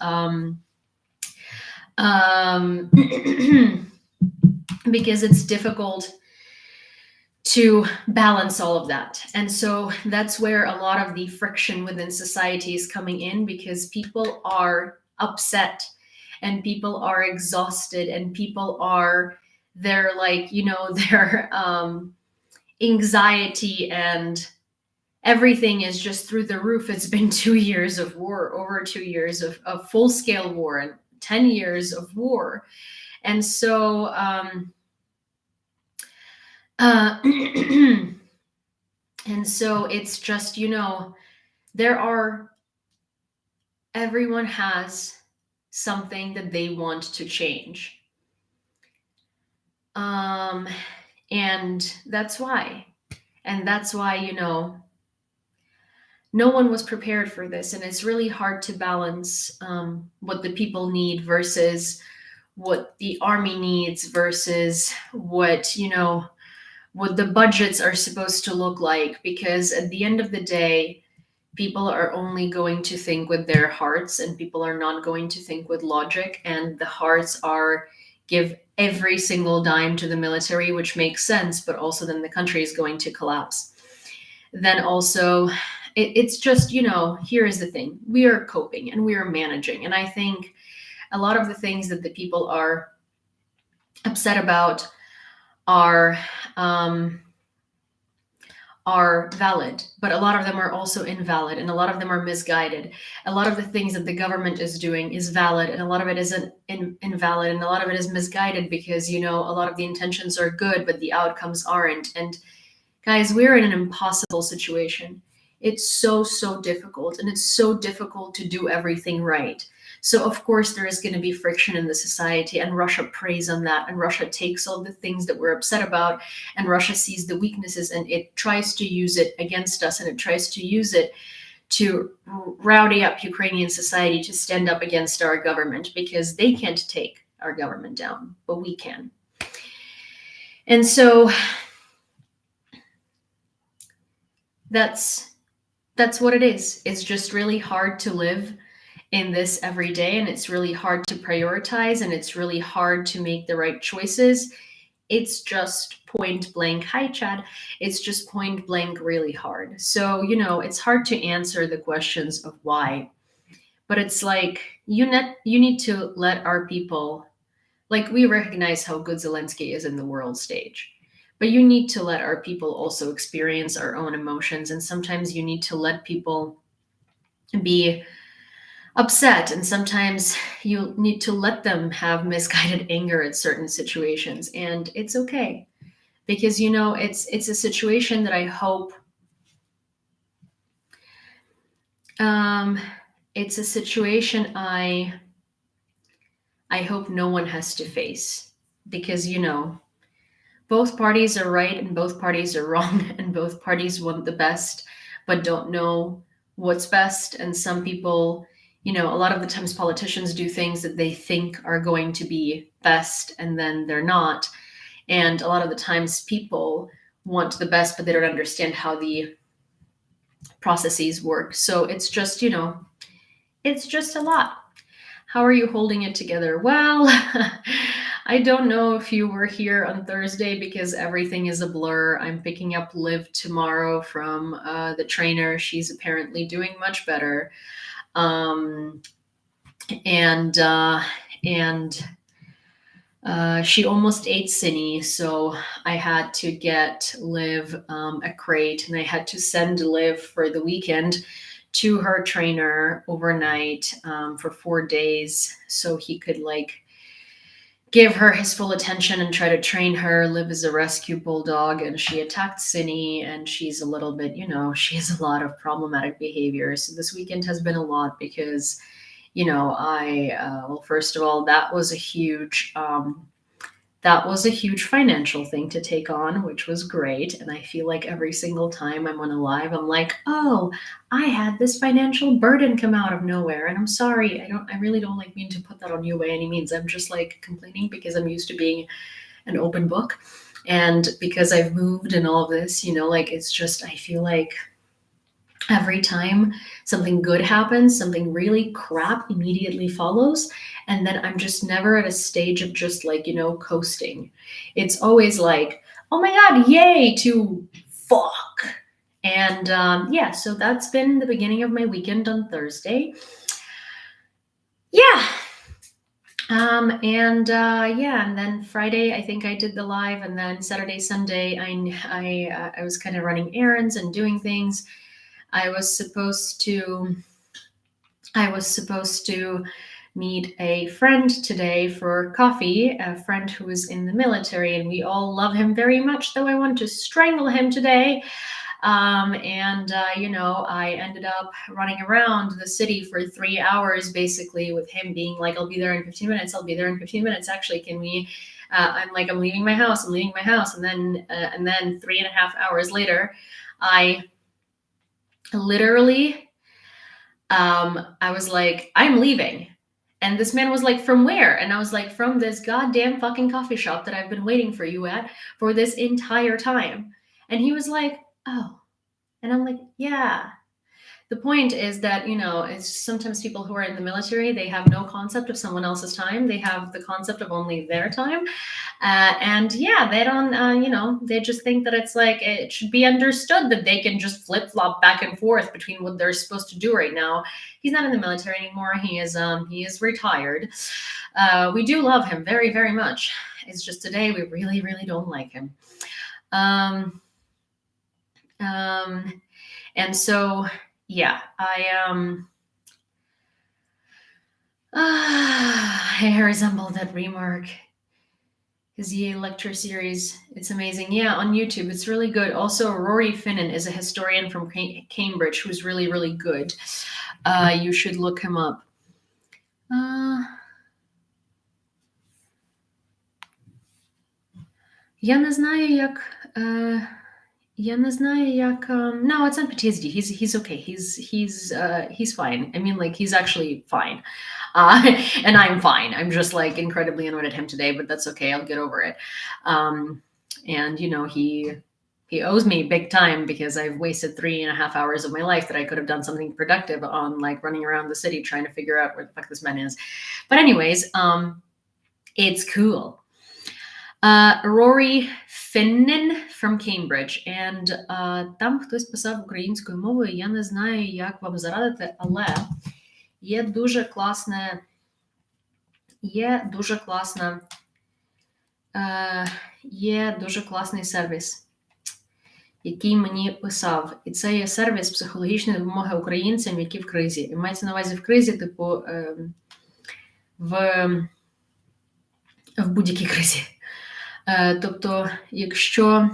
Speaker 1: because it's difficult to balance all of that. And so that's where a lot of the friction within society is coming in, because people are upset and people are exhausted and people are, they're like, their anxiety and everything is just through the roof. It's been 2 years of war, over 2 years of full-scale war, and 10 years of war. And so and so it's just, everyone has something that they want to change. And that's why. No one was prepared for this, and it's really hard to balance what the people need versus what the army needs versus what the budgets are supposed to look like. Because at the end of the day, people are only going to think with their hearts, and people are not going to think with logic. And the hearts are give every single dime to the military, which makes sense, but also then the country is going to collapse. Then also, it's just, here is the thing. We are coping and we are managing. And I think a lot of the things that the people are upset about are valid, but a lot of them are also invalid, and a lot of them are misguided. A lot of the things that the government is doing is valid, and a lot of it isn't invalid, and a lot of it is misguided, because a lot of the intentions are good, but the outcomes aren't. And guys, we're in an impossible situation. It's so difficult, and it's so difficult to do everything right. So of course there is going to be friction in the society, and Russia preys on that, and Russia takes all the things that we're upset about, and Russia sees the weaknesses, and it tries to use it against us, and it tries to use it to rowdy up Ukrainian society to stand up against our government, because they can't take our government down, but we can. And so that's what it is. It's just really hard to live in this every day, and it's really hard to prioritize, and it's really hard to make the right choices. It's just point blank. Hi, Chad. It's just point blank really hard. So, it's hard to answer the questions of why. But it's like you need to let our people, like, we recognize how good Zelensky is in the world stage, but you need to let our people also experience our own emotions, and sometimes you need to let people be upset, and sometimes you need to let them have misguided anger at certain situations, and it's okay, because it's a situation that I hope it's a situation I hope no one has to face, because both parties are right and both parties are wrong, and both parties want the best but don't know what's best. And some people, a lot of the times politicians do things that they think are going to be best and then they're not. And a lot of the times people want the best, but they don't understand how the processes work. So it's just, it's just a lot. How are you holding it together? Well, I don't know if you were here on Thursday because everything is a blur. I'm picking up Liv tomorrow from the trainer. She's apparently doing much better. And she almost ate Cinny, so I had to get Liv a crate, and I had to send Liv for the weekend to her trainer overnight for 4 days, so he could give her his full attention and try to train her. Liv is a rescue bulldog, and she attacked Cinny, and she's a little bit, she has a lot of problematic behavior. So this weekend has been a lot because well, first of all, that was a huge financial thing to take on, which was great. And I feel like every single time I'm on a live, I'm like, oh, I had this financial burden come out of nowhere. And I'm sorry. I really don't mean to put that on you by any means. I'm just complaining because I'm used to being an open book. And because I've moved and all of this, it's just, I feel like every time something good happens, something really crap immediately follows. And then I'm just never at a stage of just coasting. It's always like, oh my God, yay, to fuck. And so that's been the beginning of my weekend on Thursday. Yeah. And then Friday, I think I did the live, and then Saturday, Sunday, I was kind of running errands and doing things. I was supposed to meet a friend today for coffee, a friend who is in the military, and we all love him very much, though I want to strangle him today. I ended up running around the city for 3 hours, basically, with him being like, I'll be there in 15 minutes. I'll be there in 15 minutes. Actually, can we, I'm leaving my house. And then 3.5 hours later, I literally, I was like, I'm leaving. And this man was like, from where? And I was like, from this goddamn fucking coffee shop that I've been waiting for you at for this entire time. And he was like, oh. And I'm like, yeah. The point is that, it's sometimes people who are in the military, they have no concept of someone else's time. They have the concept of only their time. They don't, they just think that it's it should be understood that they can just flip flop back and forth between what they're supposed to do right now. He's not in the military anymore. He is retired. We do love him very, very much. It's just today we really, really don't like him. And so, yeah, I resemble that remark. His Yewleea lecture series, it's amazing. Yeah, on YouTube, it's really good. Also, Rory Finnan is a historian from Cambridge who's really, really good. You should look him up. Я не знаю, як... No, it's not PTSD. He's okay. He's fine. I mean, he's actually fine. And I'm fine. I'm just incredibly annoyed at him today, but that's okay. I'll get over it. And he owes me big time because I've wasted 3.5 hours of my life that I could have done something productive on, running around the city trying to figure out where the fuck this man is. But anyways, it's cool. Rory Finnan from Cambridge. And там хтось писав українською мовою. Я не знаю, як вам зарадити, але Є дуже класна, є дуже класний сервіс, який мені писав. І це є сервіс психологічної допомоги українцям, які в кризі. І мається на увазі в кризі, типу, в будь-якій кризі. Тобто, якщо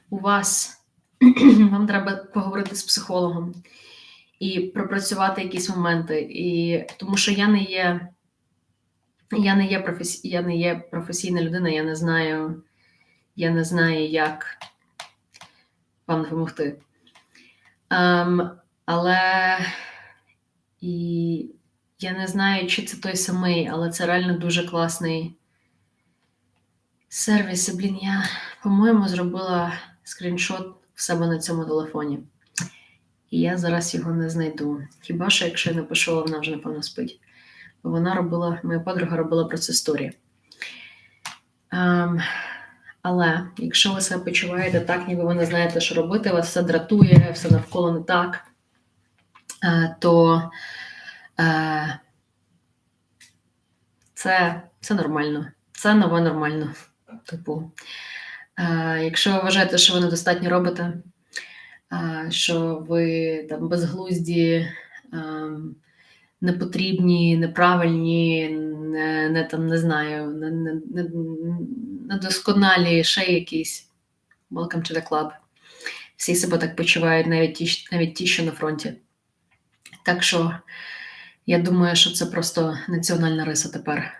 Speaker 1: у вас вам треба поговорити з психологом і пропрацювати якісь моменти, і тому що я не є професійна людина, я не знаю, як вам допомогти. Але і я не знаю, чи це той самий, але це реально дуже класний сервіс. Блін, я, по-моєму, зробила скріншот в себе на цьому телефоні. І я зараз його не знайду. Хіба що, якщо я напишу, вона вже, напевно, спить. Бо моя подруга робила про це сторі. Але якщо ви себе почуваєте так, ніби ви не знаєте, що робити, вас все дратує, все навколо не так, то це нормально. Це нове нормально. Типу, якщо ви вважаєте, що ви недостатньо робите, що ви там безглузді, непотрібні, неправильні, не знаю, недосконалі, ще якісь. Welcome to the club. Всі себе так почувають, навіть ті, що на фронті. Так що я думаю, що це просто національна риса тепер.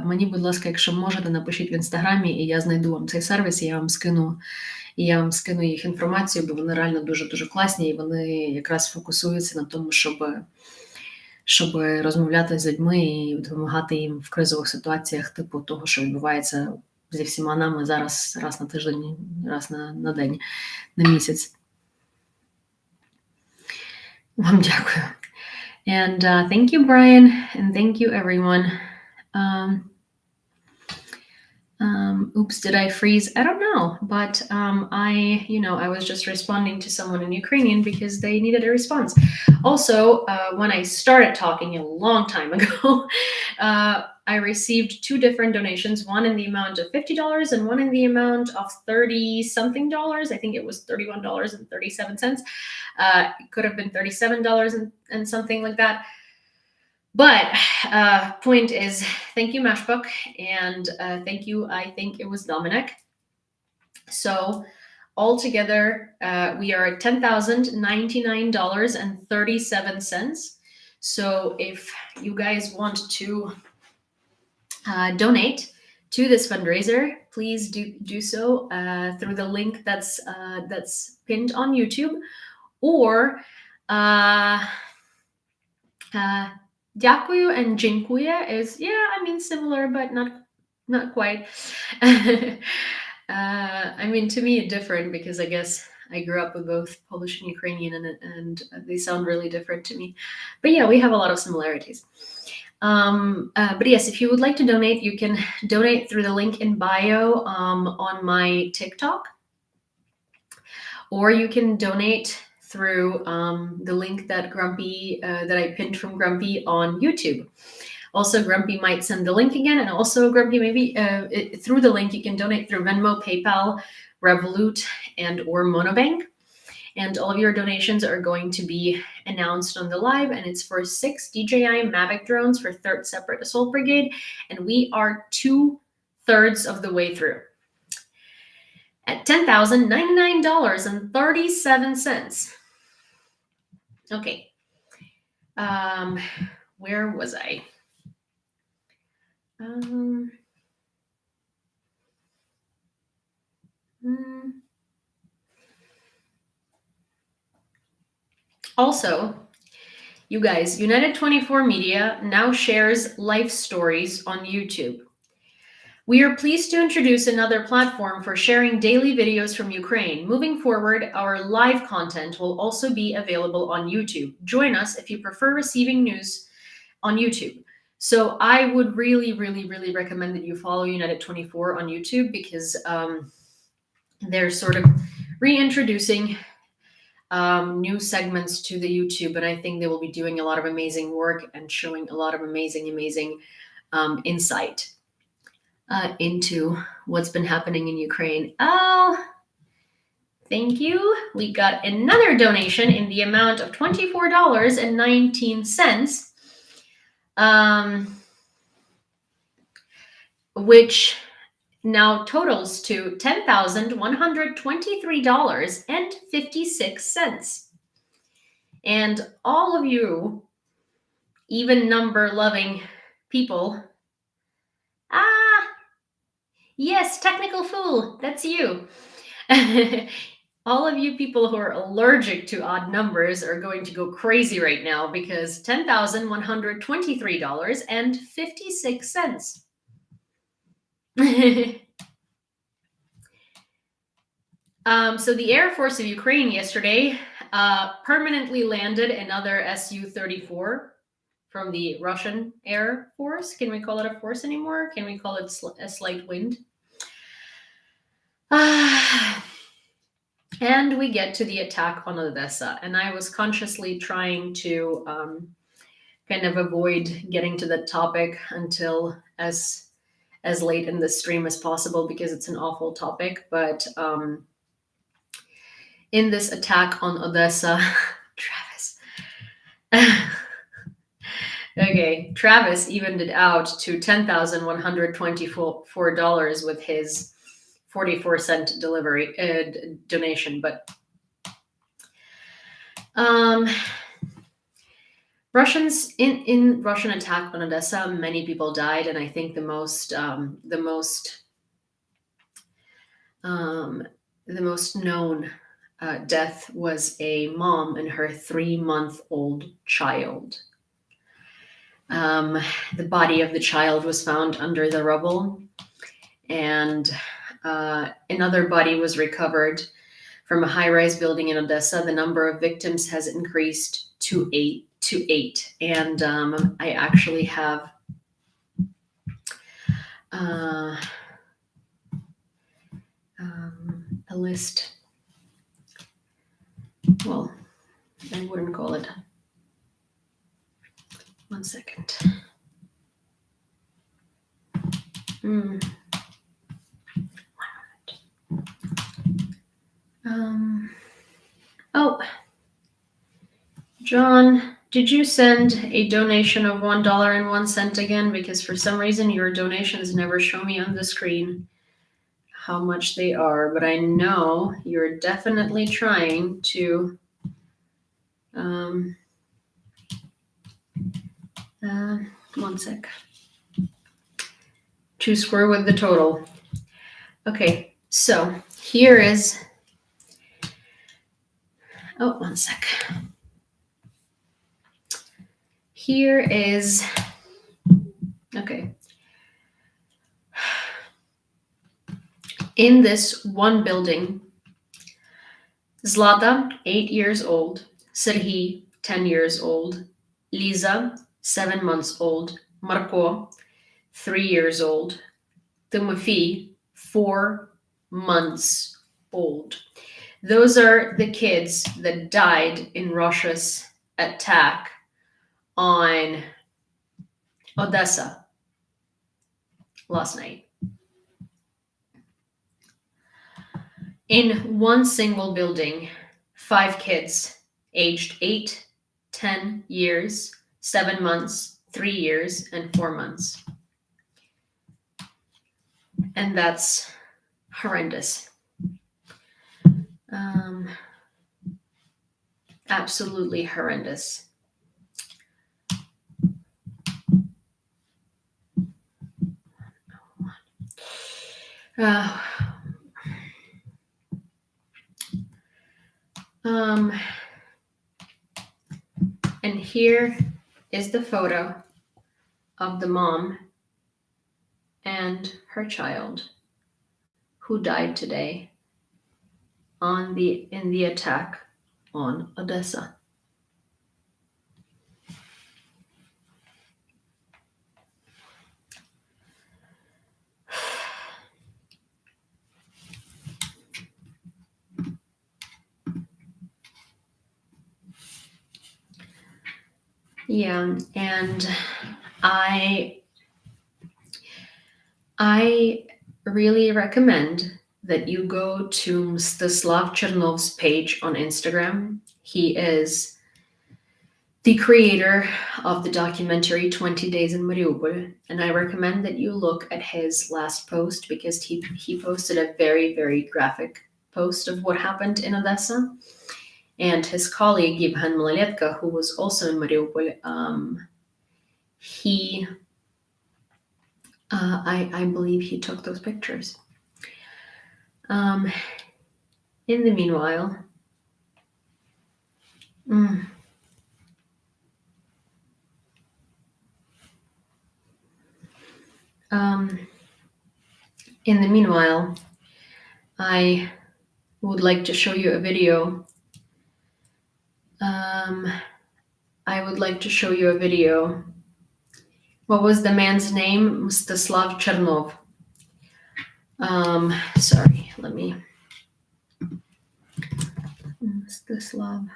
Speaker 1: Мені, будь ласка, якщо можете, напишіть в Інстаграмі, і я знайду вам цей сервіс, і я вам скину їх інформацію, бо вони реально дуже-дуже класні, і вони якраз фокусуються на тому, щоб розмовляти з людьми і допомагати їм в кризових ситуаціях, типу того, що відбувається зі всіма нами зараз раз на тиждень, раз на день, на місяць. Вам дякую. And thank you, Brian, and thank you, everyone. Oops, did I freeze? I don't know, but I was just responding to someone in Ukrainian because they needed a response. Also, when I started talking a long time ago, I received 2 different donations, one in the amount of $50 and one in the amount of $30-something. I think it was $31.37. It could have been $37 and something like that. But point is, thank you, Mashbook, and thank you, I think it was Dominic. So altogether, we are at $10,099.37. So if you guys want to donate to this fundraiser, please do so through the link that's pinned on YouTube, or Дякую and dziękuję is, similar, but not quite. To me, different because I guess I grew up with both Polish and Ukrainian, and they sound really different to me. But yeah, we have a lot of similarities. But yes, if you would like to donate, you can donate through the link in bio on my TikTok, or you can donate through the link that that I pinned from Grumpy on YouTube. Also, Grumpy might send the link again, and also Grumpy, maybe through the link you can donate through Venmo, PayPal, Revolut, and or Monobank. And all of your donations are going to be announced on the live, and it's for 6 DJI Mavic drones for 3rd Separate Assault Brigade, and we are 2/3 of the way through. At $10,099.37. Okay. Where was I? Also, you guys, United 24 Media now shares life stories on YouTube. We are pleased to introduce another platform for sharing daily videos from Ukraine. Moving forward, our live content will also be available on YouTube. Join us if you prefer receiving news on YouTube. So I would really, really, really recommend that you follow United 24 on YouTube because they're sort of reintroducing new segments to the YouTube, and I think they will be doing a lot of amazing work and showing a lot of amazing insight into what's been happening in Ukraine. Oh, thank you. We got another donation in the amount of $24.19, which now totals to $10,123.56. And all of you even number loving people, yes, technical fool, that's you. All of you people who are allergic to odd numbers are going to go crazy right now, because $10,123.56. So the Air Force of Ukraine yesterday permanently landed another Su-34 from the Russian Air Force. Can we call it a force anymore? Can we call it a slight wind? And we get to the attack on Odessa. And I was consciously trying to kind of avoid getting to the topic until as late in the stream as possible, because it's an awful topic. But in this attack on Odessa, Travis. Okay, Travis evened it out to $10,124 with his 44-cent delivery donation. But Russians in Russian attack on Odessa, many people died, and I think the most known death was a mom and her 3-month-old child. The body of the child was found under the rubble, and another body was recovered from a high-rise building in Odessa. The number of victims has increased to eight. And I actually have a list. Well, I wouldn't call it. 1 second. One moment. Oh, John, did you send a donation of $1.01 again? Because for some reason your donations never show me on the screen how much they are, but I know you're definitely trying to 1 sec. To square with the total. Okay, so here is 1 sec. Here is, okay. In this one building, Zlata, 8 years old, Serhiy, 10 years old, Liza, 7 months old, Marko, 3 years old, Timofey, 4 months old. Those are the kids that died in Russia's attack on Odessa last night. In one single building, 5 kids aged 8, 10 years, 7 months, 3 years, and 4 months. And that's horrendous. Absolutely horrendous. And here is the photo of the mom and her child who died today in the attack on Odessa. Yeah, and I really recommend that you go to Mstislav Chernov's page on Instagram. He is the creator of the documentary 20 Days in Mariupol, and I recommend that you look at his last post because he posted a very, very graphic post of what happened in Odessa. And his colleague, Yevhen Malaletka, who was also in Mariupol, he I believe he took those pictures. In the meanwhile, I would like to show you a video. What was the man's name? Mstislav Chernov. Sorry, let me. Mstislav.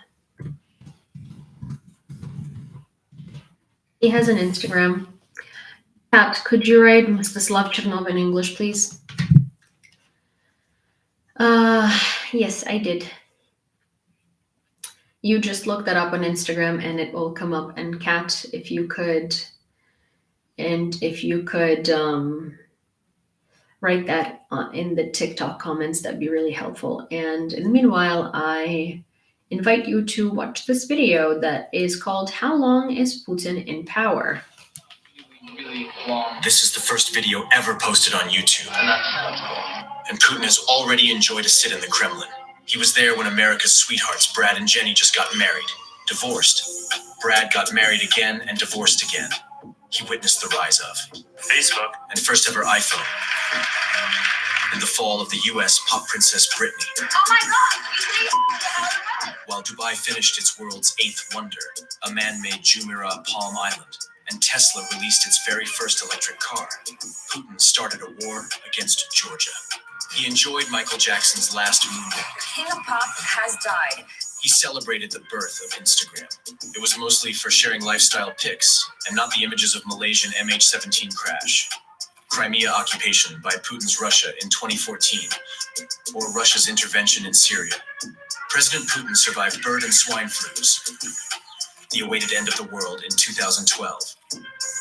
Speaker 1: He has an Instagram. Pat, could you write Mstislav Chernov in English, please? Yes, I did. You just look that up on Instagram and it will come up. And Kat, if you could write that in the TikTok comments, that'd be really helpful. And in the meanwhile, I invite you to watch this video that is called "How Long is Putin in Power?"
Speaker 2: This is the first video ever posted on YouTube. And Putin has already enjoyed a sit in the Kremlin. He was there when America's sweethearts, Brad and Jenny, just got married, divorced. Brad got married again and divorced again. He witnessed the rise of Facebook and first ever iPhone. And the fall of the US pop princess Britney.
Speaker 3: Oh my God!
Speaker 2: While Dubai finished its world's 8th wonder, a man-made Jumeirah Palm Island, and Tesla released its very first electric car, Putin started a war against Georgia. He enjoyed Michael Jackson's last moonwalk.
Speaker 3: King of Pop has died.
Speaker 2: He celebrated the birth of Instagram. It was mostly for sharing lifestyle pics, and not the images of Malaysian MH17 crash, Crimea occupation by Putin's Russia in 2014, or Russia's intervention in Syria. President Putin survived bird and swine flus, the awaited end of the world in 2012,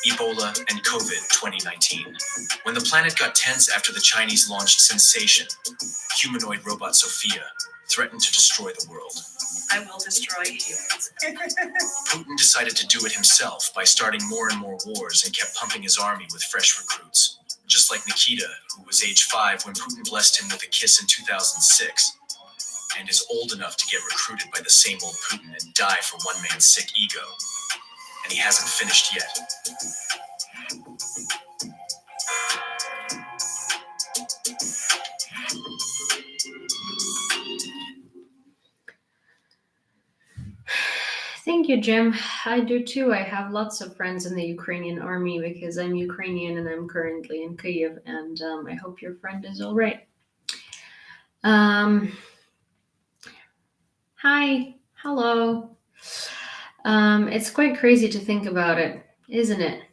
Speaker 2: Ebola, and COVID 2019. When the planet got tense after the Chinese launched Sensation, humanoid robot Sophia threatened to destroy the world.
Speaker 3: I will destroy humans.
Speaker 2: Putin decided to do it himself by starting more and more wars and kept pumping his army with fresh recruits. Just like Nikita, who was age 5 when Putin blessed him with a kiss in 2006, and is old enough to get recruited by the same old Putin and die for one man's sick ego. And he hasn't finished yet.
Speaker 1: Thank you, Jim. I do too. I have lots of friends in the Ukrainian army because I'm Ukrainian and I'm currently in Kyiv, and I hope your friend is all right. Hi, hello. It's quite crazy to think about it, isn't it?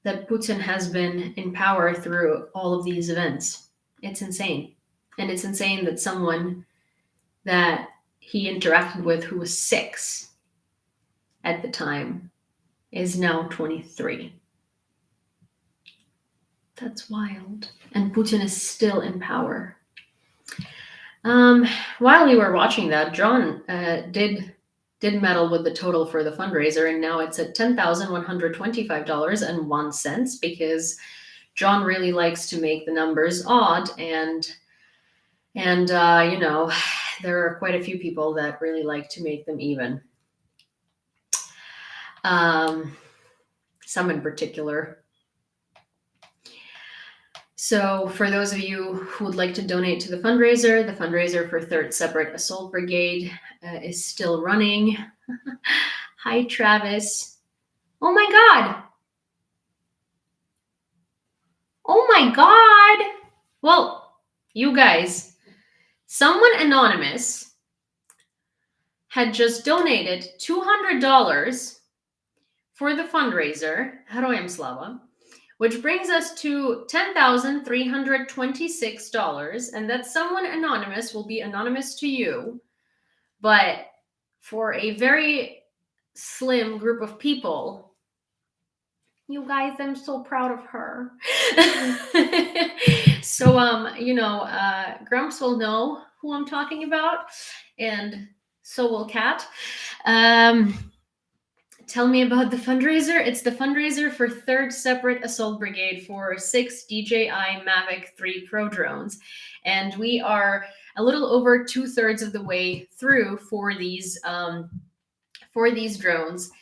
Speaker 1: That Putin has been in power through all of these events. It's insane. And it's insane that someone that he interacted with who was 6 at the time is now 23. That's wild. And Putin is still in power. While we were watching that, John did meddle with the total for the fundraiser, and now it's at $10,125.01 because John really likes to make the numbers odd, and you know, there are quite a few people that really like to make them even. Some in particular. So for those of you who would like to donate to the fundraiser for 3rd Separate Assault Brigade is still running. Hi, Travis. Oh my God. Oh my God. Well, you guys, someone anonymous had just donated $200 for the fundraiser, Heroyam Slava, which brings us to $10,326. And that someone anonymous will be anonymous to you, but for a very slim group of people, you guys, I'm so proud of her. So, Grumps will know who I'm talking about, and so will Kat. Tell me about the fundraiser. It's the fundraiser for 3rd Separate Assault Brigade for 6 DJI Mavic 3 Pro drones. And we are a little over 2/3 of the way through for these drones.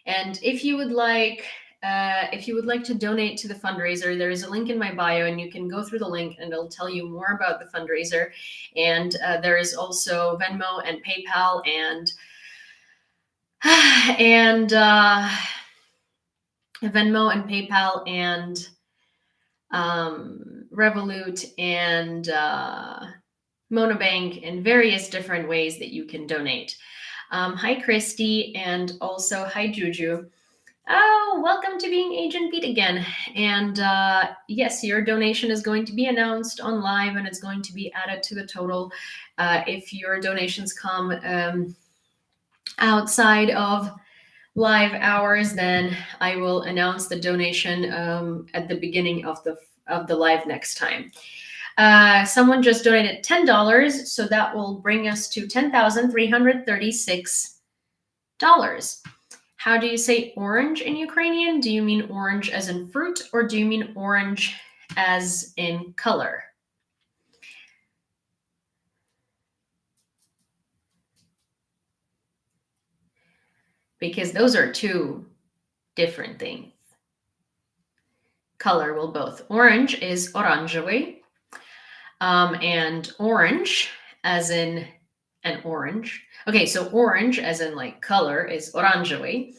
Speaker 1: And if you would like to donate to the fundraiser, there is a link in my bio, and you can go through the link and it'll tell you more about the fundraiser. And there is also Venmo and PayPal and Venmo and PayPal and Revolut and Monobank and various different ways that you can donate. Hi, Christy, and also hi, Juju. Oh, welcome to being Agent Beat again. And yes, your donation is going to be announced on live, and it's going to be added to the total. If your donations come outside of live hours, then I will announce the donation at the beginning of the live next time. Someone just donated $10, so that will bring us to $10,336. How do you say orange in Ukrainian? Do you mean orange as in fruit, or do you mean orange as in color? Because those are two different things. Color will both. Orange is oranžový, and orange as in an orange. Okay, so orange as in like color is oranžový,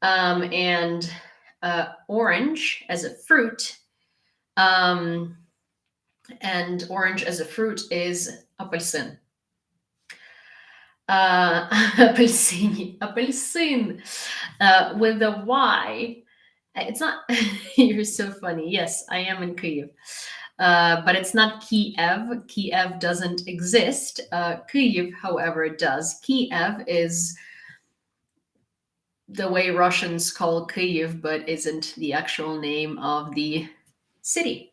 Speaker 1: and orange as a fruit, and orange as a fruit is apelsin. Apelsin with a Y. It's not, you're so funny. Yes, I am in Kyiv. But it's not Kiev. Kiev doesn't exist. Kyiv, however, does. Kiev is the way Russians call Kyiv, but isn't the actual name of the city.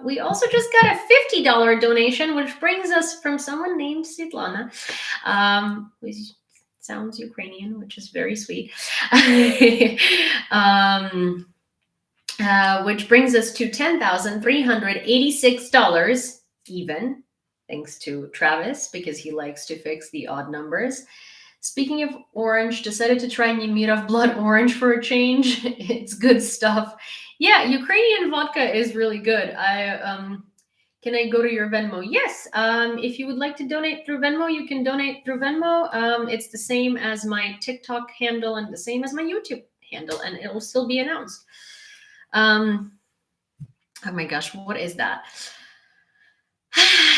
Speaker 1: We also just got a $50 donation, which brings us from someone named Svetlana, which sounds Ukrainian, which is very sweet. Which brings us to $10,386 even, thanks to Travis, because he likes to fix the odd numbers. Speaking of orange, decided to try Nemirov Blood Orange for a change. It's good stuff. Yeah, Ukrainian vodka is really good. Can I go to your Venmo? Yes. If you would like to donate through Venmo, you can donate through Venmo. It's the same as my TikTok handle and the same as my YouTube handle, and it will still be announced. Oh my gosh, what is that?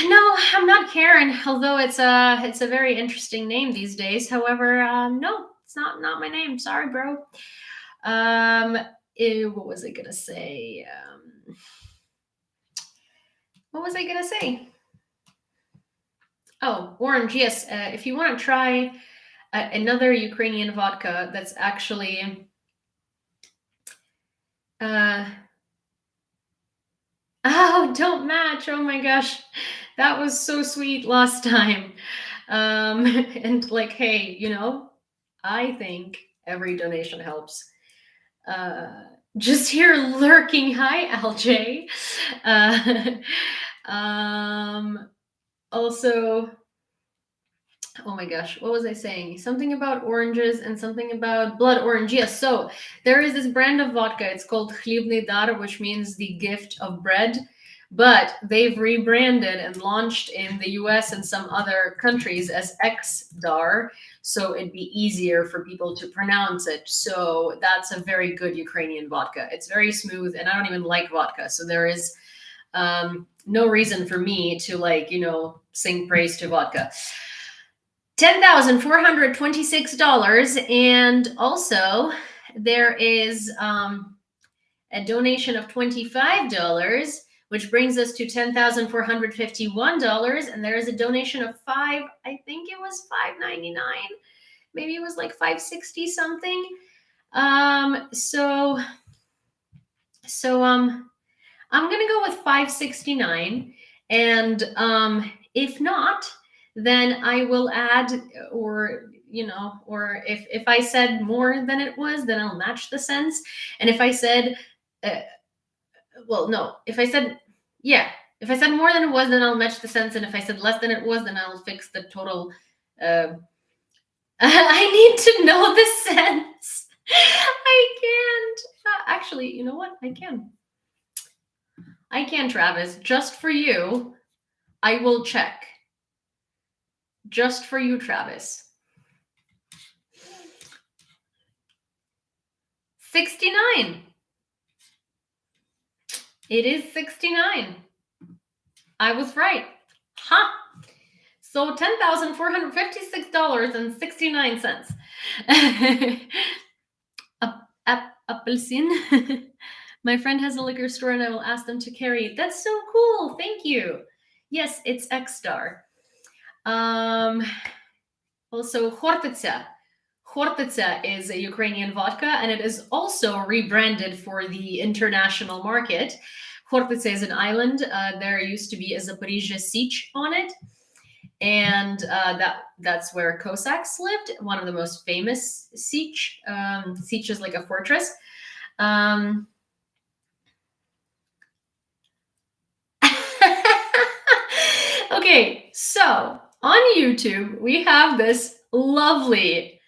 Speaker 1: No, I'm not Karen, although it's a very interesting name these days. However, no, it's not my name. Sorry, bro. What was I gonna say? What was I gonna say? Oh, orange. Yes. If you want to try another Ukrainian vodka that's actually oh, don't match. Oh my gosh. That was so sweet last time. And like, hey, I think every donation helps. Just here lurking. Hi, LJ. Also, oh my gosh, what was I saying? Something about oranges and something about blood orange. Yes, so there is this brand of vodka. It's called Khlibny Dar, which means the gift of bread. But they've rebranded and launched in the US and some other countries as X-Dar, so it'd be easier for people to pronounce it. So that's a very good Ukrainian vodka. It's very smooth, and I don't even like vodka, so there is no reason for me to sing praise to vodka. $10,426. And also there is a donation of $25, which brings us to $10,451. And there is a donation of I think it was $5.99. Maybe it was like $5.60 something. So I'm gonna go with $5.69, and if not, then I will add, or if I said more than it was, then I'll match the cents. And if I said, if I said more than it was, then I'll match the cents. And if I said less than it was, then I'll fix the total. I need to know the cents. I can't. Actually, you know what? I can, Travis. Just for you, I will check. Just for you, Travis. 69. It is 69. I was right. Ha! So $10,456.69. Appelsin. My friend has a liquor store and I will ask them to carry it. That's so cool. Thank you. Yes, it's X-Star. Also, Hortytsia. Hortytsia is a Ukrainian vodka, and it is also rebranded for the international market. Hortytsia is an island. There used to be a Zaporizhzhia Sich on it. And that's where Cossacks lived, one of the most famous Sich. Sich is like a fortress. Okay, so on YouTube, we have this lovely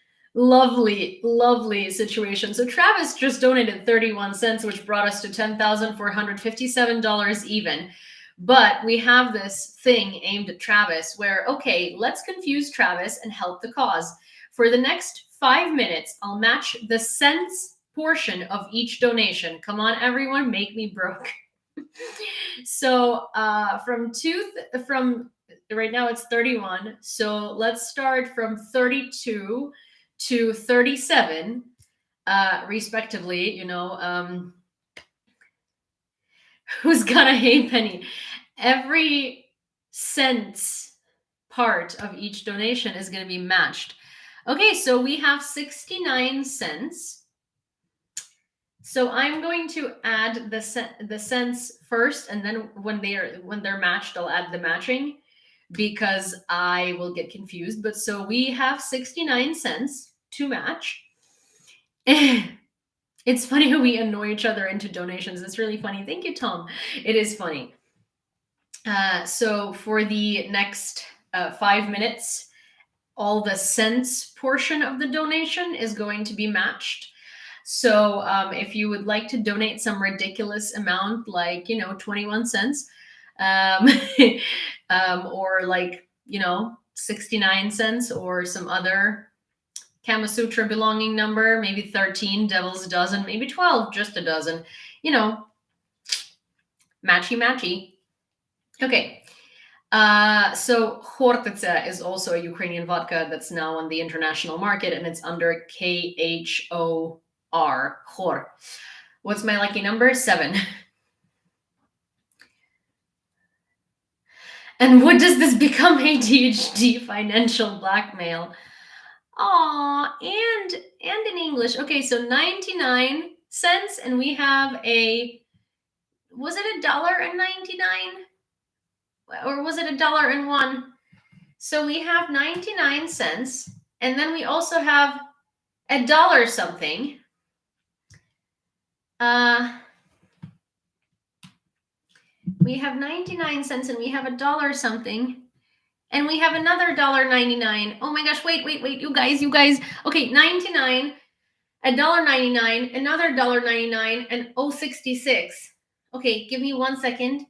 Speaker 1: situation. So Travis just donated 31 cents, which brought us to $10,457 even. But we have this thing aimed at Travis where, okay, let's confuse Travis and help the cause. For the next 5 minutes, I'll match the cents portion of each donation. Come on, everyone, make me broke. So from right now it's 31. So let's start from 32 to 37, respectively. Who's got a halfpenny? Every cents part of each donation is going to be matched. Okay, so we have 69 cents. So I'm going to add the cents first, and then when they're matched, I'll add the matching because I will get confused. But so we have 69 cents to match. It's funny how we annoy each other into donations. It's really funny. Thank you, Tom. It is funny. So for the next 5 minutes, all the cents portion of the donation is going to be matched. So if you would like to donate some ridiculous amount, like, 21 cents, or like, 69 cents or some other Kama Sutra belonging number, maybe 13, devil's a dozen, maybe 12, just a dozen, matchy. Okay. So Hortytsia is also a Ukrainian vodka that's now on the international market, and it's under KHOR. Khor. What's my lucky number? 7. And what does this become? ADHD financial blackmail. Aw, and in English. Okay, so 99 cents, and we have was it $1.99? Or was it $1.01? So we have 99 cents, and then we also have $1 something. We have 99 cents, and we have $1 something, and we have another $1.99. Oh my gosh, wait, you guys. Okay, 99, $1.99, another $1.99, and 0.66. Okay, give me 1 second.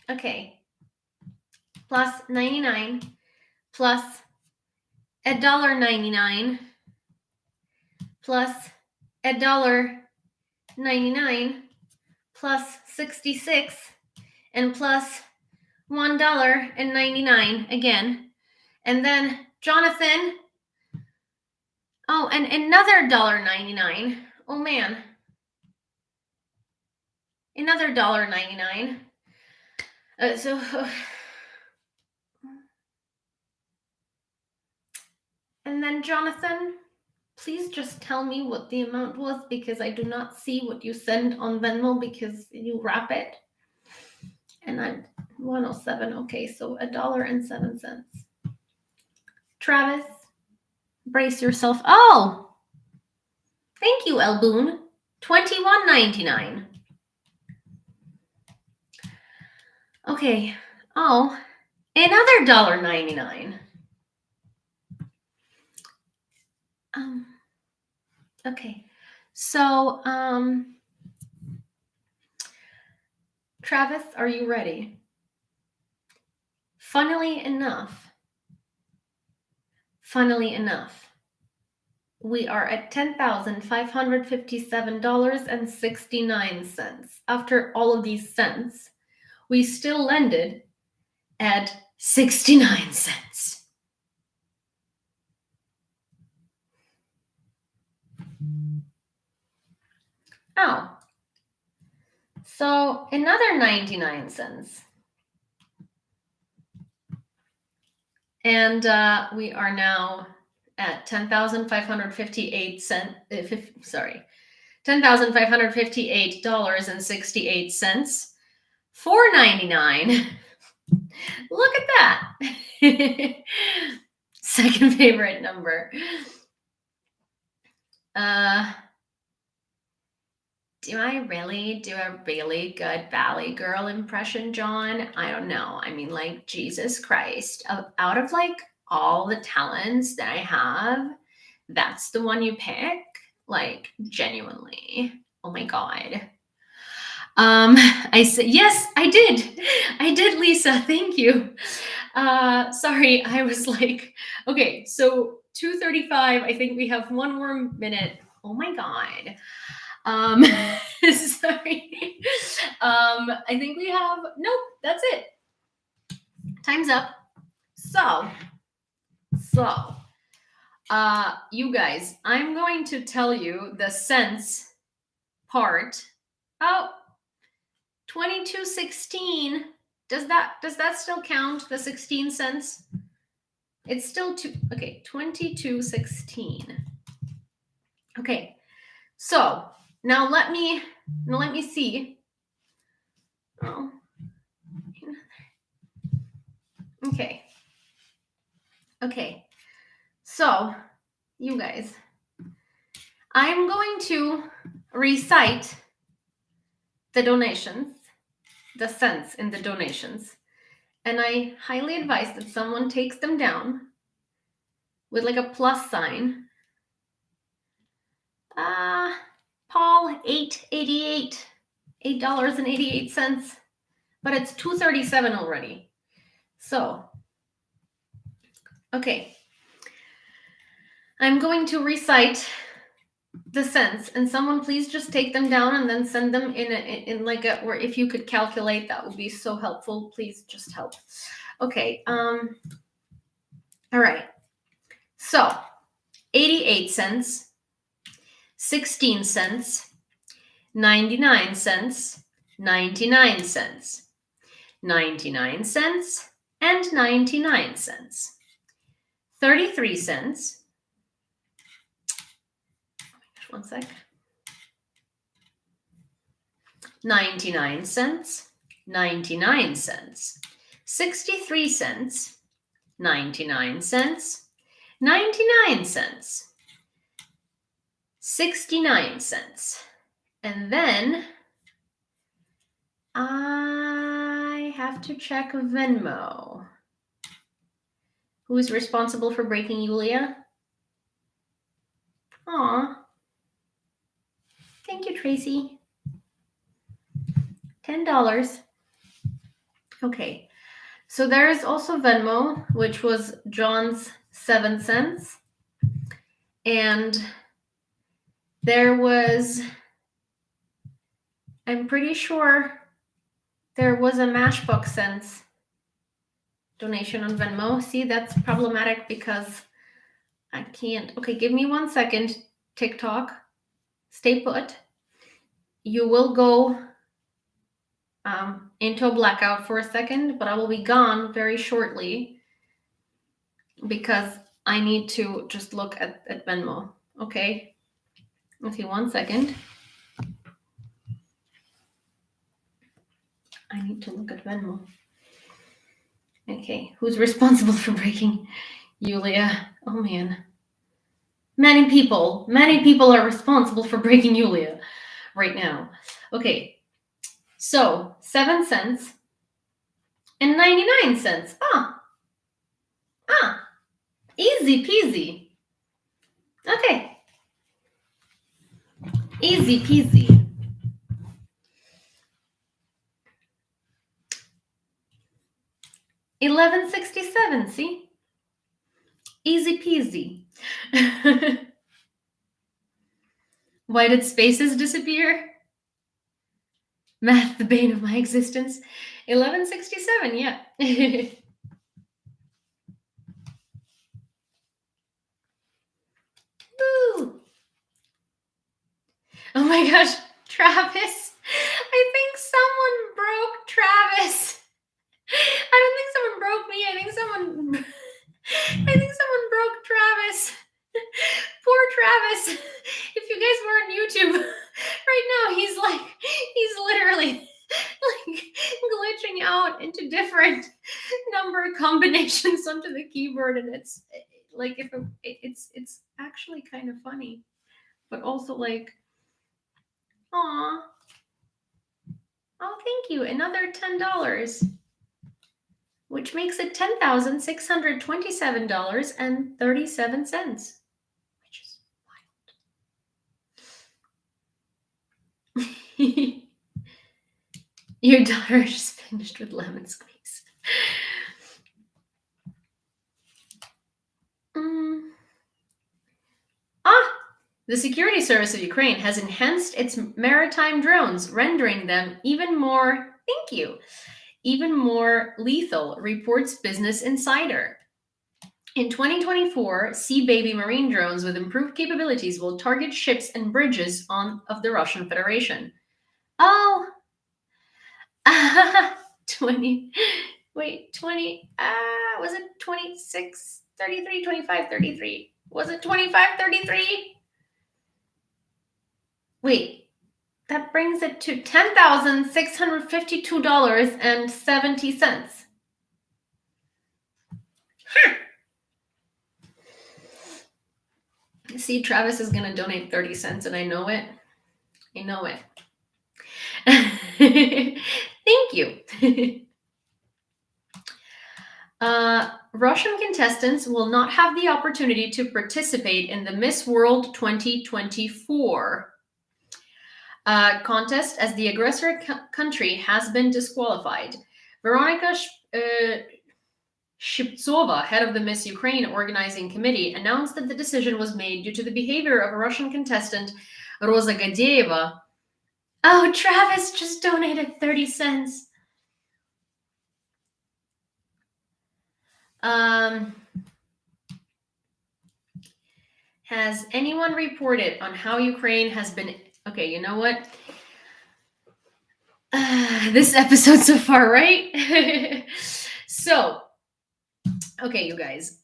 Speaker 1: Okay, plus 99 plus $1.99 plus $1.99 plus 66 and plus $1.99 again. And then Jonathan, oh, and another $1.99. Oh man, another $1.99. And then Jonathan, please just tell me what the amount was, because I do not see what you send on Venmo because you wrap it. And I'm 107. Okay, so $1.07. Travis, brace yourself. Oh, thank you, Elboon. $21.99. Okay. Oh, another $1.99. Okay. So, Travis, are you ready? Funnily enough, we are at $10,557.69. After all of these cents, we still landed at 69 cents. Oh, so another 99 cents. And we are now at $10,558.68. $4.99. Look at that. Second favorite number. Do I really do a really good Valley Girl impression, John? I don't know. I mean, like, Jesus Christ. Out of like all the talents that I have, that's the one you pick? Like, genuinely. Oh my God. I said, yes, I did. I did, Lisa. Thank you. Sorry, I was like, okay, so 2:35. I think we have one more minute. Oh my God. Sorry. I think we have, nope, that's it. Time's up. So, you guys, I'm going to tell you the cents part. Oh, 22.16. Does that still count? The 16 cents? It's still okay, 22.16. Okay. So, now let me see. Oh. Okay. Okay. So, you guys, I'm going to recite the donations, the cents in the donations, and I highly advise that someone takes them down with like a plus sign. Paul, $8.88, but it's 2:37 already. So, okay. I'm going to recite the cents, and someone please just take them down and then send them in like a, or if you could calculate, that would be so helpful. Please just help. Okay. All right. So 88 cents, 16 cents, 99 cents, 99 cents, 99 cents, and 99 cents, 33 cents. One sec. 99 cents, 99 cents, 63 cents, 99 cents, 99 cents, 69 cents. And then I have to check Venmo. Who is responsible for breaking Yewleea? Aw. Thank you, Tracy. $10. Okay. So there is also Venmo, which was John's 7 cents. And there was, I'm pretty sure there was a Mashbox cents donation on Venmo. See, that's problematic because I can't. Okay, give me 1 second. TikTok, stay put. You will go into a blackout for a second, but I will be gone very shortly because I need to just look at Venmo. Okay. Okay, 1 second. I need to look at Venmo. Okay, who's responsible for breaking Yewleea? Oh man. Many people are responsible for breaking Yewleea right now. Okay, so 7 cents and 99 cents. Easy peasy. Okay. Easy peasy. $11.67, see? Easy peasy. Why did spaces disappear? Math, the bane of my existence. $11.67, yeah. Woo. Oh my gosh, Travis. I think someone broke Travis. I don't think someone broke me. I think someone broke Travis. Poor Travis. If you guys were on YouTube right now, he's literally like glitching out into different number combinations onto the keyboard, and it's like it's actually kind of funny, but also like, aw. Oh, thank you. Another $10. Which makes it $10,627.37, which is wild. Your daughter just finished with lemon squeeze. The security service of Ukraine has enhanced its maritime drones, rendering them even more lethal, reports Business Insider. In 2024, Sea Baby marine drones with improved capabilities will target ships and bridges of the Russian Federation. Oh, 20. Wait, 20. Was it 26, 33, 25, 33? Was it 25, 33? Wait, that brings it to $10,652.70. See, Travis is going to donate 30 cents, and I know it. I know it. Thank you. Russian contestants will not have the opportunity to participate in the Miss World 2024 contest as the aggressor country has been disqualified. Veronika Shiptsova, head of the Miss Ukraine organizing committee, announced that the decision was made due to the behavior of a Russian contestant, Rosa Gadeyeva. Oh, Travis just donated 30 cents. Has anyone reported on how Ukraine has been... Okay, you know what? This episode so far, right? So, okay, you guys,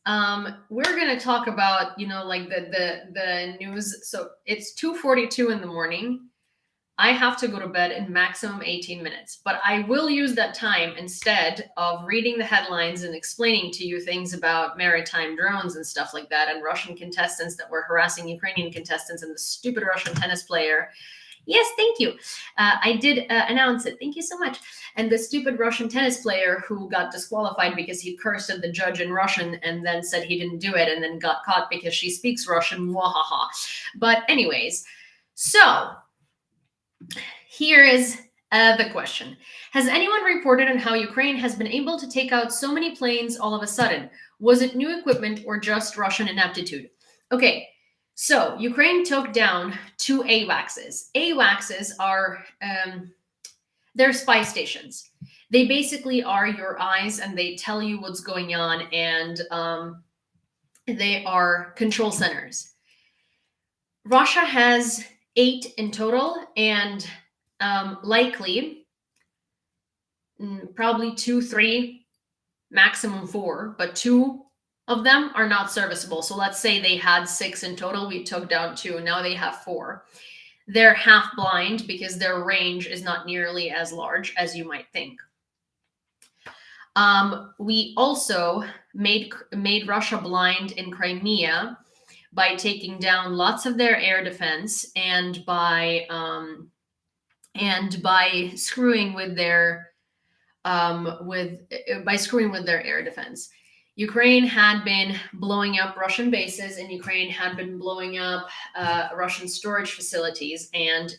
Speaker 1: we're gonna talk about, like the news. So it's 2:42 in the morning. I have to go to bed in maximum 18 minutes, but I will use that time instead of reading the headlines and explaining to you things about maritime drones and stuff like that, and Russian contestants that were harassing Ukrainian contestants, and the stupid Russian tennis player. Yes, thank you. I did announce it. Thank you so much. And the stupid Russian tennis player who got disqualified because he cursed at the judge in Russian and then said he didn't do it and then got caught because she speaks Russian. Wahaha. But anyways, so here is the question. Has anyone reported on how Ukraine has been able to take out so many planes all of a sudden? Was it new equipment or just Russian ineptitude? Okay. So Ukraine took down 2 AWACSs. AWACSs are they're spy stations. they basically are your eyes, and they tell you what's going on, and they are control centers. Russia has 8 in total, and likely probably 2, 3, maximum 4, but 2 of them are not serviceable. So let's say they had 6 in total, we took down 2, now they have 4. They're half blind because their range is not nearly as large as you might think. We also made Russia blind in Crimea by taking down lots of their air defense, and by screwing with their air defense. Ukraine had been blowing up Russian bases, and Ukraine had been blowing up Russian storage facilities, and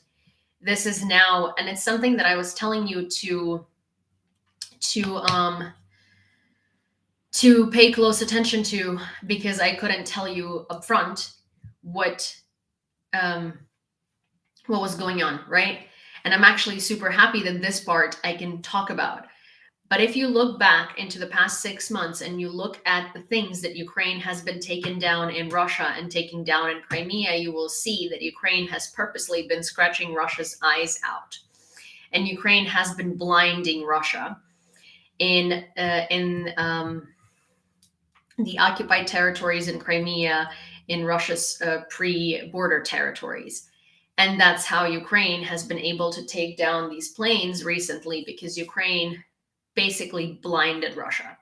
Speaker 1: this is now, and it's something that I was telling you to pay close attention to, because I couldn't tell you upfront what was going on, right? And I'm actually super happy that this part I can talk about. But if you look back into the past 6 months and you look at the things that Ukraine has been taken down in Russia and taking down in Crimea, you will see that Ukraine has purposely been scratching Russia's eyes out. And Ukraine has been blinding Russia in the occupied territories in Crimea, in Russia's pre-border territories. And that's how Ukraine has been able to take down these planes recently, because Ukraine basically blinded Russia.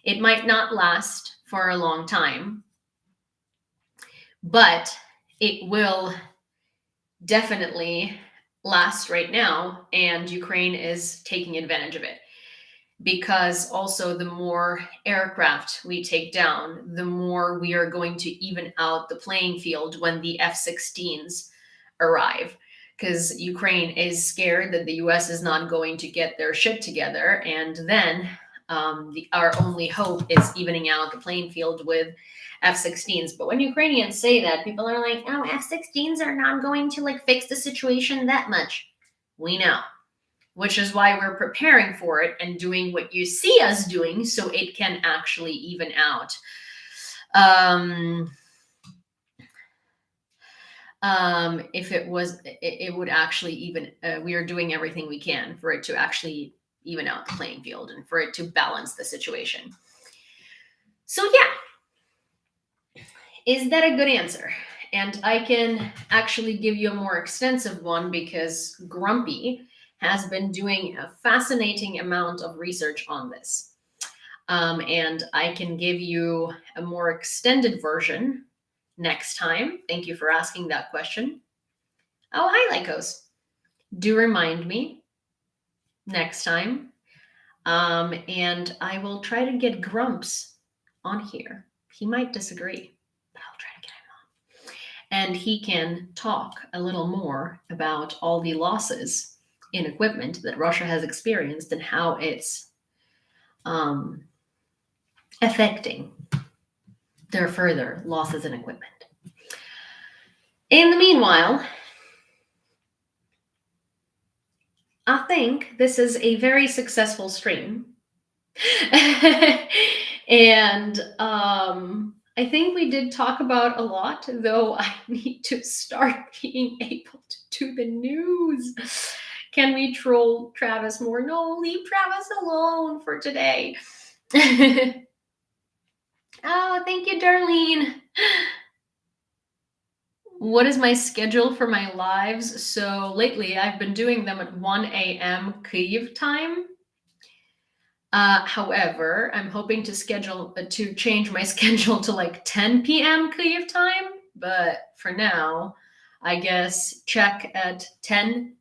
Speaker 1: It might not last for a long time, but it will definitely last right now, and Ukraine is taking advantage of it. Because also the more aircraft we take down, the more we are going to even out the playing field when the F-16s arrive. Because Ukraine is scared that the US is not going to get their shit together, and then our only hope is evening out the playing field with F-16s. But when Ukrainians say that, people are like, oh, F-16s are not going to fix the situation that much. We know. Which is why we're preparing for it and doing what you see us doing, so it can actually even out. If it was, it would actually even, we are doing everything we can for it to actually even out the playing field and for it to balance the situation. So yeah, is that a good answer? And I can actually give you a more extensive one, because Grumpy has been doing a fascinating amount of research on this. And I can give you a more extended version next time. Thank you for asking that question. Oh, hi, Lycos. Do remind me next time. And I will try to get Grumps on here. He might disagree, but I'll try to get him on. And he can talk a little more about all the losses in equipment that Russia has experienced and how it's affecting their further losses in equipment. In the meanwhile, I think this is a very successful stream. And I think we did talk about a lot, though I need to start being able to do the news. Can we troll Travis more? No, leave Travis alone for today. Oh, thank you, Darlene. What is my schedule for my lives? So lately I've been doing them at 1 a.m. Kyiv time. However, I'm hoping to change my schedule to 10 p.m. Kyiv time. But for now, I guess check at 10-ish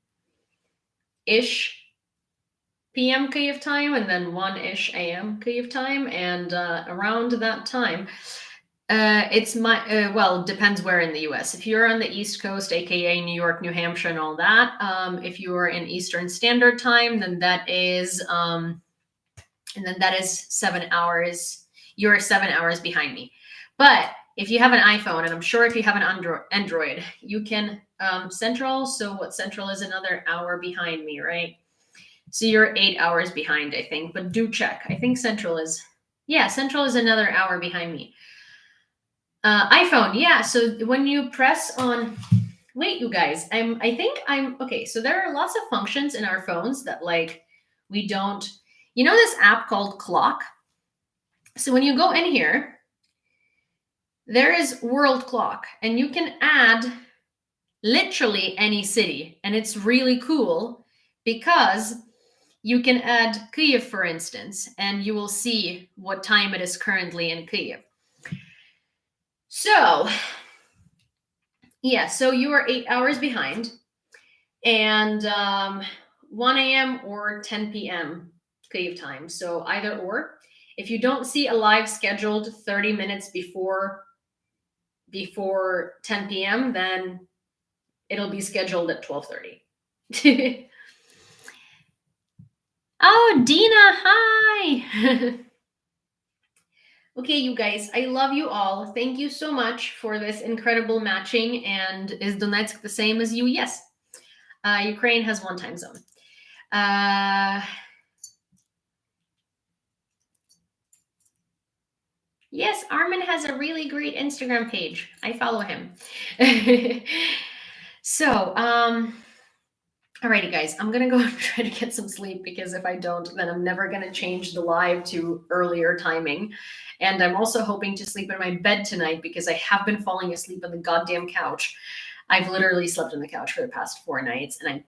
Speaker 1: p.m. Kyiv time, and then 1-ish a.m. Kyiv time. And around that time, it's well, depends where in the U.S. If you're on the East Coast, aka New York, New Hampshire, and all that, if you are in Eastern Standard Time, then that is 7 hours. You're 7 hours behind me. But if you have an iPhone, and I'm sure if you have an Android, you can Central. So what Central is another hour behind me, right? So you're 8 hours behind, I think, but do check. I think Central is another hour behind me. iPhone, yeah. So when you press on, wait, you guys, okay. So there are lots of functions in our phones that like we don't, this app called Clock. So when you go in here, there is World Clock, and you can add literally any city. And it's really cool because you can add Kyiv, for instance, and you will see what time it is currently in Kyiv. So, yeah, so you are 8 hours behind, and 1 a.m. or 10 p.m. Kyiv time. So either or. If you don't see a live scheduled 30 minutes before 10 p.m., then it'll be scheduled at 12:30. Oh, Dina, hi. Okay, you guys, I love you all. Thank you so much for this incredible matching. And is Donetsk the same as you? Yes. Ukraine has one time zone. Yes, Armin has a really great Instagram page. I follow him. So, alrighty, guys, I'm gonna go and try to get some sleep, because if I don't, then I'm never gonna change the live to earlier timing. And I'm also hoping to sleep in my bed tonight, because I have been falling asleep on the goddamn couch. I've literally slept on the couch for the past 4 nights, and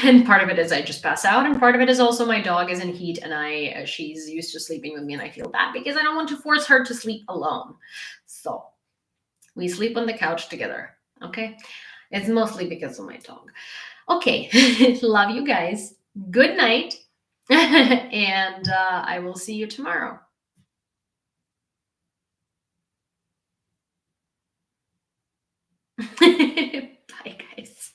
Speaker 1: and part of it is I just pass out, and part of it is also my dog is in heat, and she's used to sleeping with me, and I feel bad because I don't want to force her to sleep alone. So we sleep on the couch together. Okay, it's mostly because of my dog. Okay, love you guys. Good night, and I will see you tomorrow. Bye, guys.